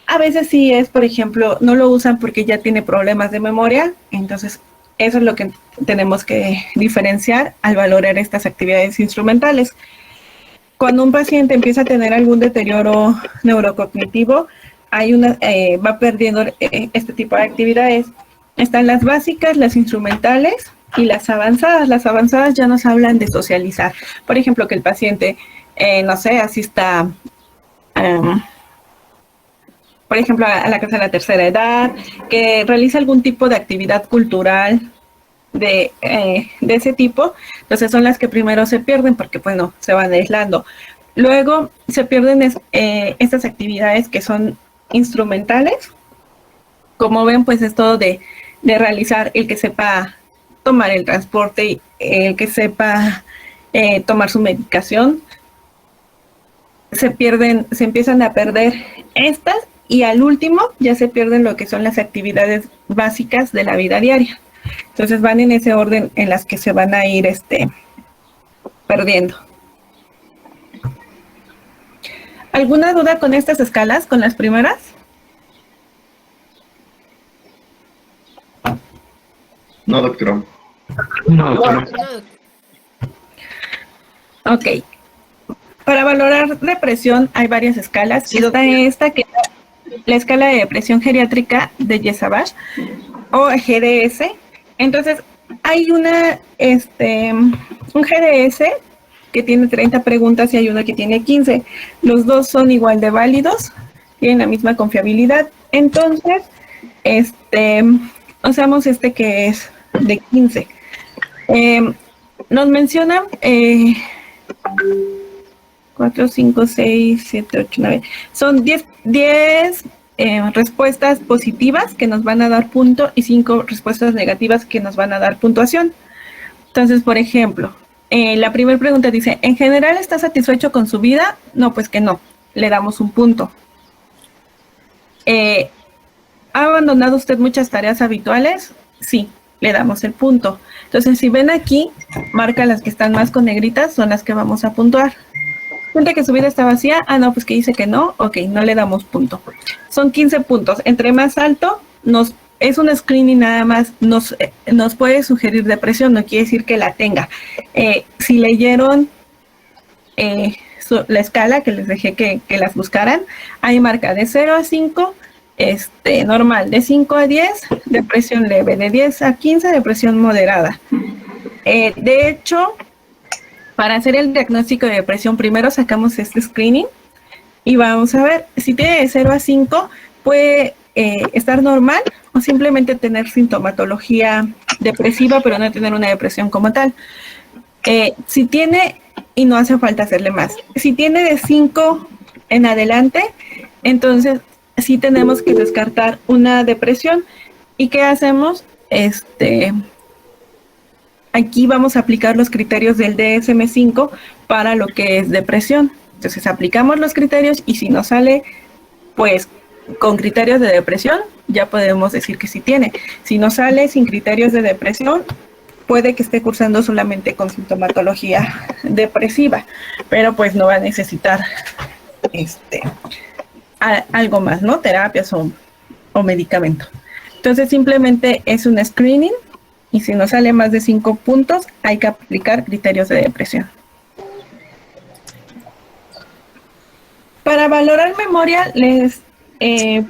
A veces sí es, por ejemplo, no lo usan porque ya tiene problemas de memoria, entonces eso es lo que tenemos que diferenciar al valorar estas actividades instrumentales. Cuando un paciente empieza a tener algún deterioro neurocognitivo, va perdiendo este tipo de actividades. Están las básicas, las instrumentales y las avanzadas. Las avanzadas ya nos hablan de socializar. Por ejemplo, que el paciente, no sé, asista, por ejemplo, a la casa de la tercera edad, que realice algún tipo de actividad cultural de ese tipo. Entonces son las que primero se pierden porque, bueno, se van aislando. Luego se pierden estas actividades que son instrumentales. Como ven, pues es todo de realizar, el que sepa tomar el transporte, el que sepa tomar su medicación. Se empiezan a perder estas, y al último ya se pierden lo que son las actividades básicas de la vida diaria. Entonces van en ese orden en las que se van a ir perdiendo. ¿Alguna duda con estas escalas, con las primeras? No, doctora. No, doctora. Ok. Para valorar depresión hay varias escalas. Sí, Está esta que es la escala de depresión geriátrica de Jesabach o GDS. Entonces, hay un GDS que tiene 30 preguntas y hay uno que tiene 15. Los dos son igual de válidos, tienen la misma confiabilidad. Entonces, usamos que es de 15. Nos mencionan 4, 5, 6, 7, 8, 9. Son 10 respuestas positivas que nos van a dar punto y 5 respuestas negativas que nos van a dar puntuación. Entonces, por ejemplo, la primera pregunta dice, ¿en general está satisfecho con su vida? No, pues que no. Le damos un punto. ¿Ha abandonado usted muchas tareas habituales? Sí, le damos el punto. Entonces, si ven aquí, marca las que están más con negritas, son las que vamos a puntuar. ¿Siente que su vida está vacía? No, pues que dice que no. Ok, no le damos punto. Son 15 puntos. Entre más alto, es un screening nada más. Nos puede sugerir depresión, no quiere decir que la tenga. Si leyeron la escala que les dejé que las buscaran, hay marca de 0 a 5, normal, de 5 a 10, depresión leve, de 10 a 15, depresión moderada. De hecho, para hacer el diagnóstico de depresión, primero sacamos este screening y vamos a ver si tiene de 0 a 5, puede estar normal o simplemente tener sintomatología depresiva, pero no tener una depresión como tal. Si tiene, y no hace falta hacerle más, si tiene de 5 en adelante, entonces sí tenemos que descartar una depresión. ¿Y qué hacemos? Aquí vamos a aplicar los criterios del DSM-5 para lo que es depresión. Entonces aplicamos los criterios y si nos sale, pues con criterios de depresión, ya podemos decir que sí tiene. Si nos sale sin criterios de depresión, puede que esté cursando solamente con sintomatología depresiva, pero pues no va a necesitar algo más, ¿no? Terapias o medicamento. Entonces simplemente es un screening. Y si nos sale más de 5 puntos, hay que aplicar criterios de depresión. Para valorar memoria les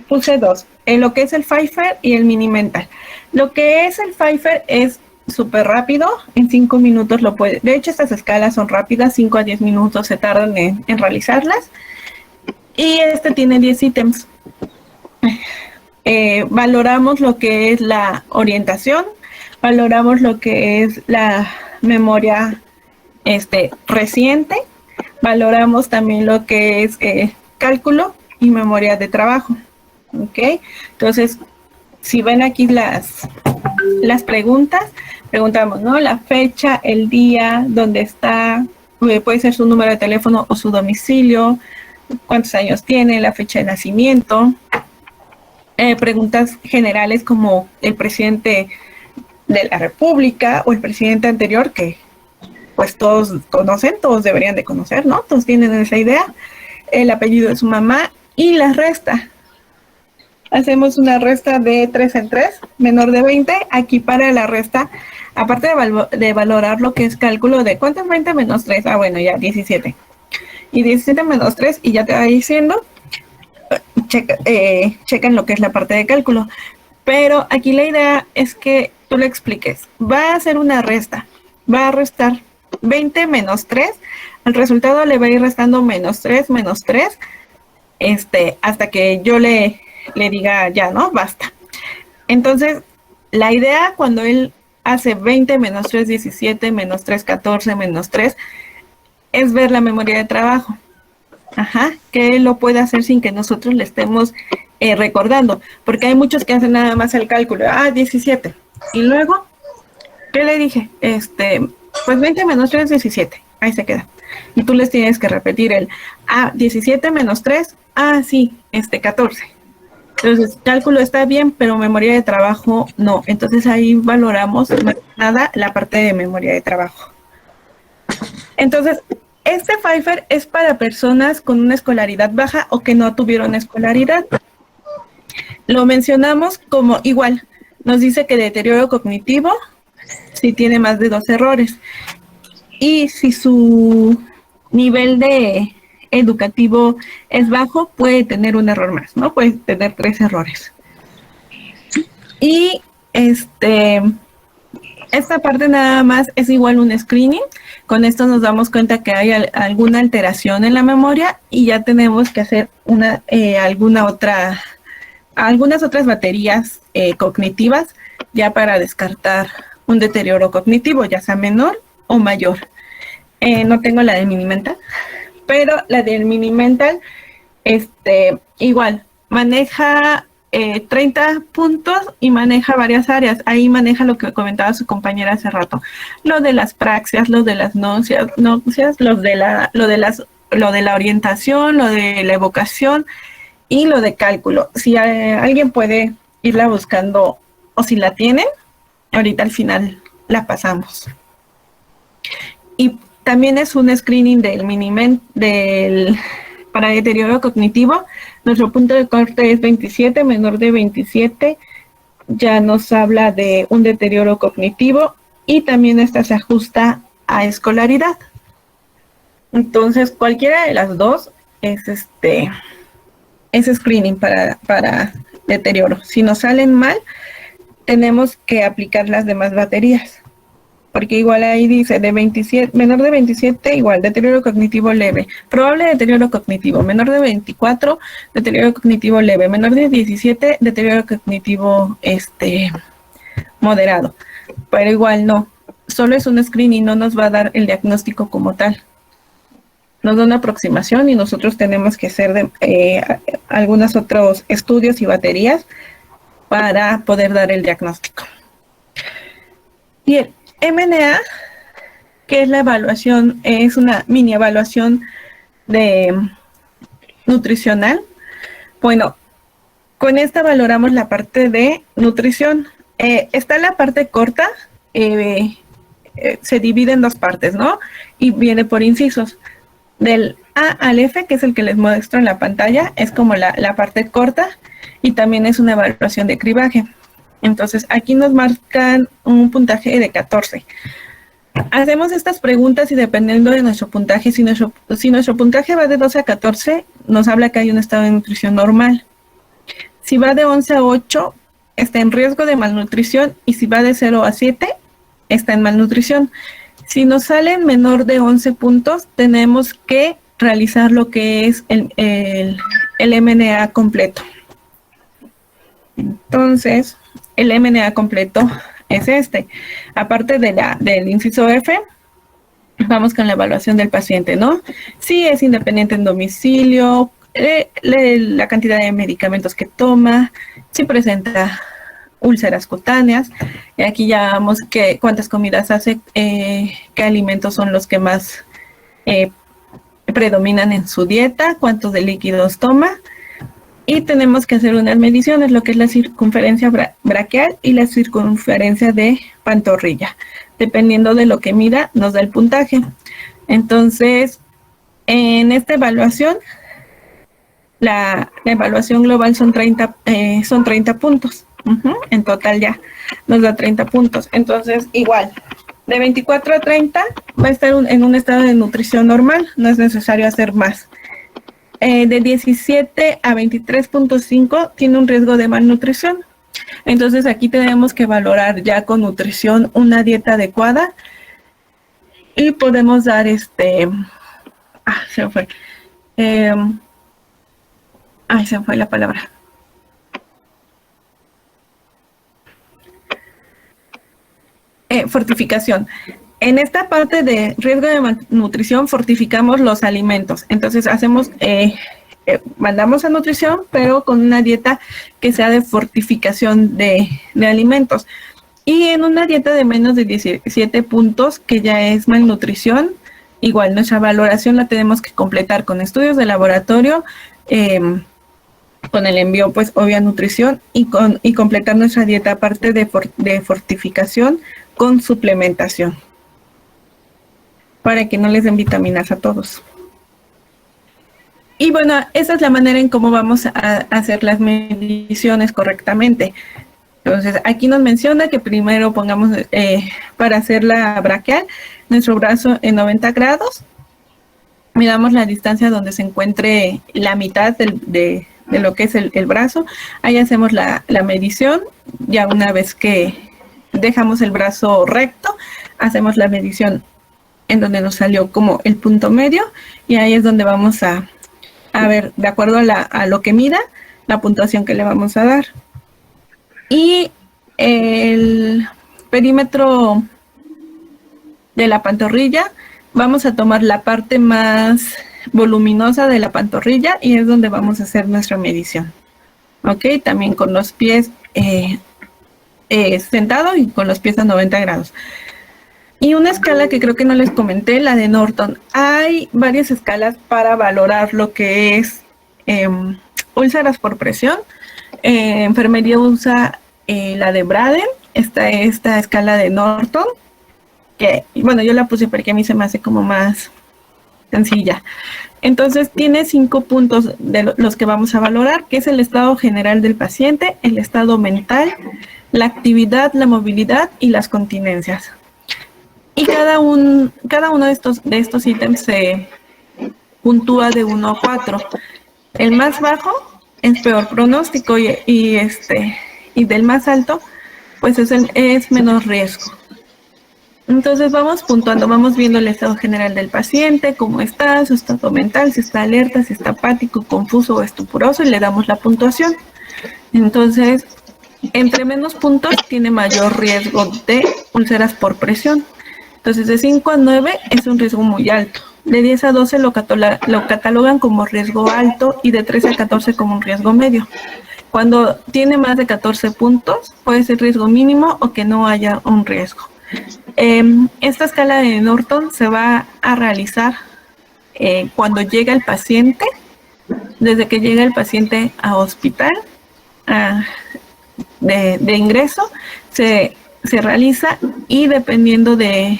puse 2, lo que es el Pfeiffer y el Mini-Mental. Lo que es el Pfeiffer es súper rápido, en 5 minutos lo puede. De hecho, estas escalas son rápidas, 5 a 10 minutos se tardan en realizarlas. Y tiene 10 ítems. Valoramos lo que es la orientación, valoramos lo que es la memoria reciente, valoramos también lo que es cálculo y memoria de trabajo. ¿Ok? Entonces, si ven aquí las preguntas, preguntamos, ¿no? La fecha, el día, dónde está, puede ser su número de teléfono o su domicilio, cuántos años tiene, la fecha de nacimiento. Preguntas generales como el presidente de la República o el presidente anterior, que pues todos conocen, todos deberían de conocer, ¿no? Todos tienen esa idea. El apellido de su mamá y la resta. Hacemos una resta de 3 en 3, menor de 20. Aquí para la resta, aparte de valorar lo que es cálculo de ¿cuánto es 20 menos 3? Ah, bueno, ya 17. Y 17 menos 3 y ya te va diciendo, checan lo que es la parte de cálculo. Pero aquí la idea es que tú le expliques. Va a hacer una resta. Va a restar 20 menos 3. Al resultado le va a ir restando menos 3, hasta que yo le diga ya, ¿no? Basta. Entonces, la idea cuando él hace 20 menos 3, 17, menos 3, 14, menos 3, es ver la memoria de trabajo. Ajá, que él lo puede hacer sin que nosotros le estemos recordando, porque hay muchos que hacen nada más el cálculo, 17, y luego, ¿qué le dije? Pues 20 menos 3, 17, ahí se queda, y tú les tienes que repetir 17 menos 3, sí, 14, entonces cálculo está bien, pero memoria de trabajo no, entonces ahí valoramos nada la parte de memoria de trabajo. Entonces, Pfeiffer es para personas con una escolaridad baja o que no tuvieron escolaridad. Lo mencionamos como igual, nos dice que deterioro cognitivo si tiene más de 2 errores. Y si su nivel de educativo es bajo, puede tener un error más, ¿no? Puede tener 3 errores. Y esta parte nada más es igual un screening. Con esto nos damos cuenta que hay alguna alteración en la memoria y ya tenemos que hacer algunas otras baterías cognitivas ya para descartar un deterioro cognitivo, ya sea menor o mayor. No tengo la del Mini-Mental, pero la del Mini-Mental igual maneja 30 puntos y maneja varias áreas. Ahí maneja lo que comentaba su compañera hace rato. Lo de las praxias, lo de las náuseas, lo de la orientación, lo de la evocación y lo de cálculo. Si alguien puede irla buscando o si la tienen, ahorita al final la pasamos. Y también es un screening del para deterioro cognitivo. Nuestro punto de corte es 27, menor de 27, ya nos habla de un deterioro cognitivo y también esta se ajusta a escolaridad. Entonces, cualquiera de las dos es screening para deterioro. Si nos salen mal, tenemos que aplicar las demás baterías. Porque igual ahí dice menor de 27, igual, deterioro cognitivo leve, probable deterioro cognitivo, menor de 24, deterioro cognitivo leve, menor de 17, deterioro cognitivo moderado. Pero igual no, solo es un screening, no nos va a dar el diagnóstico como tal. Nos da una aproximación y nosotros tenemos que hacer algunos otros estudios y baterías para poder dar el diagnóstico. Y el MNA, que es la evaluación, es una mini evaluación de nutricional. Bueno, con esta valoramos la parte de nutrición. Está la parte corta, se divide en dos partes, ¿no? Y viene por incisos. Del A al F, que es el que les muestro en la pantalla, es como la parte corta y también es una evaluación de cribaje. Entonces, aquí nos marcan un puntaje de 14. Hacemos estas preguntas y dependiendo de nuestro puntaje, si nuestro puntaje va de 12 a 14, nos habla que hay un estado de nutrición normal. Si va de 11 a 8, está en riesgo de malnutrición, y si va de 0 a 7, está en malnutrición. Si nos salen menor de 11 puntos, tenemos que realizar lo que es el MNA completo. Entonces, el MNA completo es este. Aparte del inciso F, vamos con la evaluación del paciente, ¿no? Si es independiente en domicilio, la cantidad de medicamentos que toma, si presenta úlceras cutáneas, y aquí ya vamos cuántas comidas hace, qué alimentos son los que más predominan en su dieta, cuántos de líquidos toma, y tenemos que hacer unas mediciones, lo que es la circunferencia braquial y la circunferencia de pantorrilla. Dependiendo de lo que mida, nos da el puntaje. Entonces, en esta evaluación, la evaluación global son 30 puntos. En total ya nos da 30 puntos. Entonces, igual, de 24 a 30 va a estar en un estado de nutrición normal, no es necesario hacer más. De 17 a 23.5 tiene un riesgo de malnutrición. Entonces, aquí tenemos que valorar ya con nutrición una dieta adecuada y podemos dar se me fue. Se me fue la palabra. Fortificación. En esta parte de riesgo de malnutrición fortificamos los alimentos. Entonces mandamos a nutrición, pero con una dieta que sea de fortificación de alimentos. Y en una dieta de menos de 17 puntos, que ya es malnutrición, igual nuestra valoración la tenemos que completar con estudios de laboratorio, con el envío, pues, obvia nutrición y completar nuestra dieta aparte de fortificación con suplementación, para que no les den vitaminas a todos. Y bueno, esa es la manera en cómo vamos a hacer las mediciones correctamente. Entonces, aquí nos menciona que primero pongamos, para hacer la braquial, nuestro brazo en 90 grados. Miramos la distancia donde se encuentre la mitad de lo que es el brazo. Ahí hacemos la medición. Ya una vez que dejamos el brazo recto, hacemos la medición en donde nos salió como el punto medio, y ahí es donde vamos a ver, de acuerdo a lo que mida, la puntuación que le vamos a dar. Y el perímetro de la pantorrilla, vamos a tomar la parte más voluminosa de la pantorrilla y es donde vamos a hacer nuestra medición. Ok, también con los pies sentado y con los pies a 90 grados. Y una escala que creo que no les comenté, la de Norton. Hay varias escalas para valorar lo que es úlceras por presión. Enfermería usa la de Braden, esta escala de Norton, que, bueno, yo la puse porque a mí se me hace como más sencilla. Entonces, tiene 5 puntos de los que vamos a valorar, que es el estado general del paciente, el estado mental, la actividad, la movilidad y las continencias. Y cada uno de estos ítems se puntúa de 1 a 4. El más bajo es peor pronóstico y del más alto, pues es menos riesgo. Entonces vamos puntuando, vamos viendo el estado general del paciente, cómo está, su estado mental, si está alerta, si está apático, confuso o estupuroso, y le damos la puntuación. Entonces, entre menos puntos tiene mayor riesgo de úlceras por presión. Entonces, de 5 a 9 es un riesgo muy alto. De 10 a 12 lo catalogan como riesgo alto y de 13 a 14 como un riesgo medio. Cuando tiene más de 14 puntos, puede ser riesgo mínimo o que no haya un riesgo. Esta escala de Norton se va a realizar cuando llega el paciente, desde que llega el paciente a hospital de ingreso, se realiza, y dependiendo del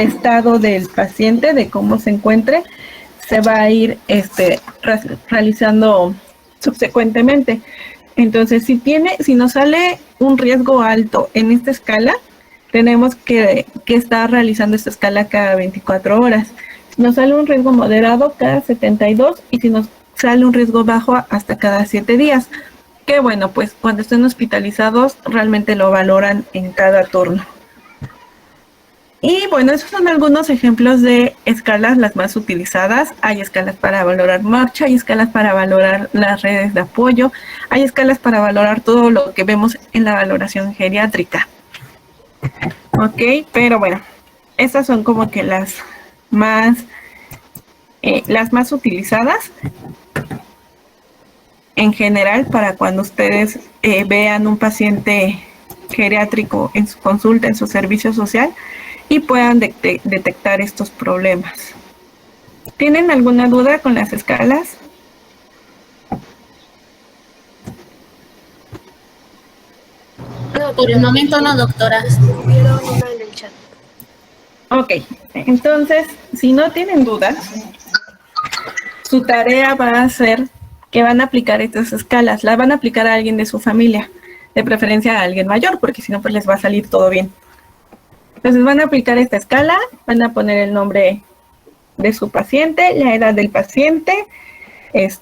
estado del paciente, de cómo se encuentre, se va a ir realizando subsecuentemente. Entonces, si nos sale un riesgo alto en esta escala, tenemos que estar realizando esta escala cada 24 horas. Si nos sale un riesgo moderado, cada 72, y si nos sale un riesgo bajo, hasta cada 7 días. Que bueno, pues cuando estén hospitalizados, realmente lo valoran en cada turno. Y bueno, esos son algunos ejemplos de escalas, las más utilizadas. Hay escalas para valorar marcha, hay escalas para valorar las redes de apoyo, hay escalas para valorar todo lo que vemos en la valoración geriátrica. Ok, pero bueno, estas son como que las más utilizadas en general para cuando ustedes vean un paciente geriátrico en su consulta, en su servicio social, y puedan detectar estos problemas. ¿Tienen alguna duda con las escalas? No, por el momento no, doctora. Vieron una en el chat. Ok, entonces, si no tienen dudas, su tarea va a ser que van a aplicar estas escalas. La van a aplicar a alguien de su familia, de preferencia a alguien mayor, porque si no, pues les va a salir todo bien. Entonces van a aplicar esta escala, van a poner el nombre de su paciente, la edad del paciente, el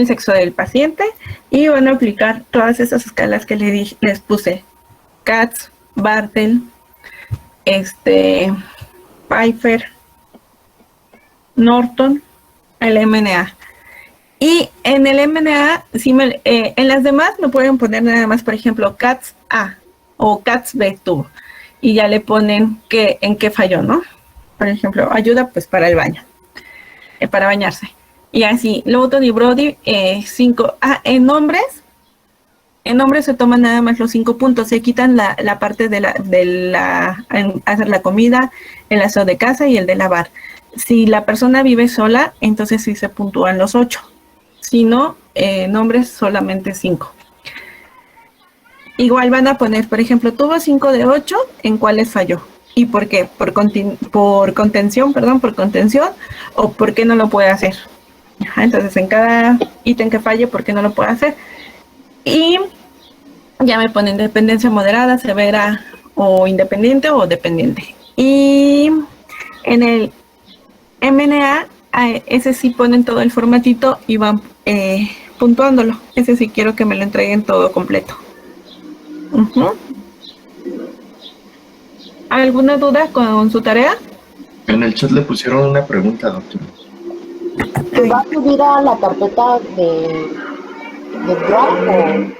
sexo del paciente, y van a aplicar todas esas escalas que les puse. Katz, Bartel, Pfeiffer, Norton, el MNA. Y en el MNA, en las demás me pueden poner nada más, por ejemplo, Katz A o Katz B tuvo, y ya le ponen en qué falló, ¿no? Por ejemplo, ayuda pues para el baño, para bañarse. Y así, Lowton y Brody, 5. En nombres se toman nada más los 5 puntos, se quitan la parte de hacer la comida, el aseo de casa y el de lavar. Si la persona vive sola, entonces sí se puntúan los 8. Si no, nombres solamente 5. Igual van a poner, por ejemplo, tuvo 5 de 8, ¿en cuáles falló? ¿Y por qué? ¿Por contención, o por qué no lo puede hacer? Entonces, en cada ítem que falle, ¿por qué no lo puede hacer? Y ya me ponen dependencia moderada, severa o independiente o dependiente. Y en el MNA, ese sí ponen todo el formatito y van puntuándolo. Ese sí quiero que me lo entreguen todo completo. ¿Alguna duda con su tarea? En el chat le pusieron una pregunta, doctor. ¿Se va a subir a la carpeta de Drive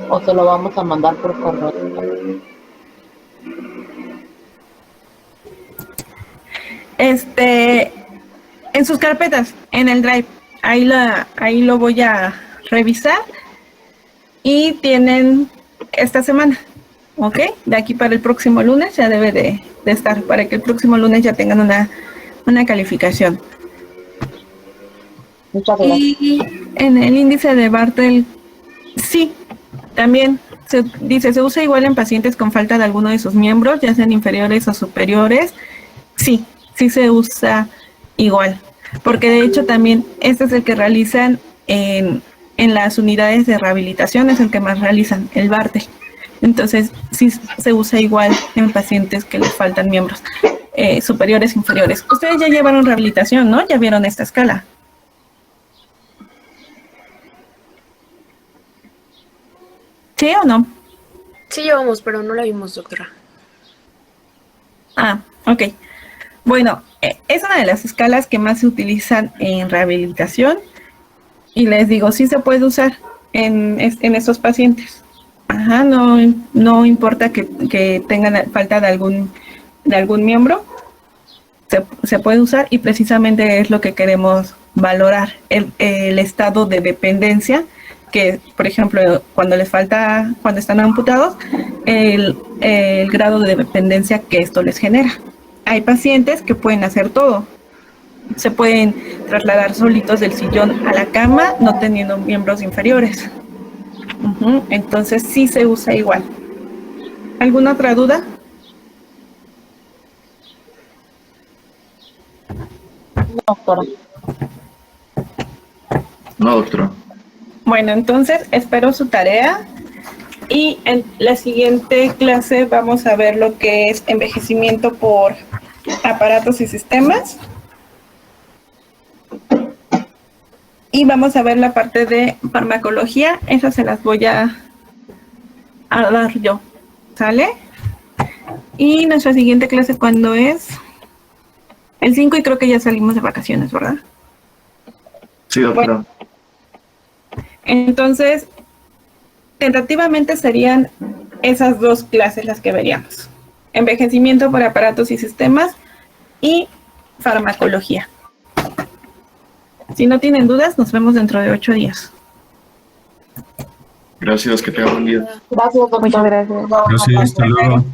o se lo vamos a mandar por correo? En sus carpetas, en el Drive, ahí lo voy a revisar, y tienen esta semana, ¿ok? De aquí para el próximo lunes ya debe de estar, para que el próximo lunes ya tengan una calificación. Muchas gracias. Y en el índice de Bartel, sí, también se usa igual en pacientes con falta de alguno de sus miembros, ya sean inferiores o superiores. Sí se usa igual, porque de hecho también este es el que realizan en las unidades de rehabilitación, es el que más realizan, el Bartel. Entonces sí se usa igual en pacientes que les faltan miembros superiores, inferiores. Ustedes ya llevaron rehabilitación, ¿no? Ya vieron esta escala. ¿Sí o no? Sí llevamos, pero no la vimos, doctora. Ah, ok. Bueno, es una de las escalas que más se utilizan en rehabilitación, y les digo, sí se puede usar en estos pacientes. Ajá, no importa que tengan falta de algún miembro, se puede usar, y precisamente es lo que queremos valorar el estado de dependencia, que por ejemplo cuando están amputados, el grado de dependencia que esto les genera. Hay pacientes que pueden hacer todo. Se pueden trasladar solitos del sillón a la cama, no teniendo miembros inferiores. Entonces sí se usa igual. ¿Alguna otra duda? No, doctora. No, doctora. Bueno, entonces espero su tarea y en la siguiente clase vamos a ver lo que es envejecimiento por aparatos y sistemas. Y vamos a ver la parte de farmacología, esas se las voy a dar yo, ¿sale? Y nuestra siguiente clase, ¿cuándo es? El 5 y creo que ya salimos de vacaciones, ¿verdad? Sí, doctora. Bueno, entonces, tentativamente serían esas dos clases las que veríamos. Envejecimiento por aparatos y sistemas y farmacología. Si no tienen dudas, nos vemos dentro de 8 días. Gracias, que tengan buen día. Gracias, doctora. Muchas gracias. Gracias, hasta luego.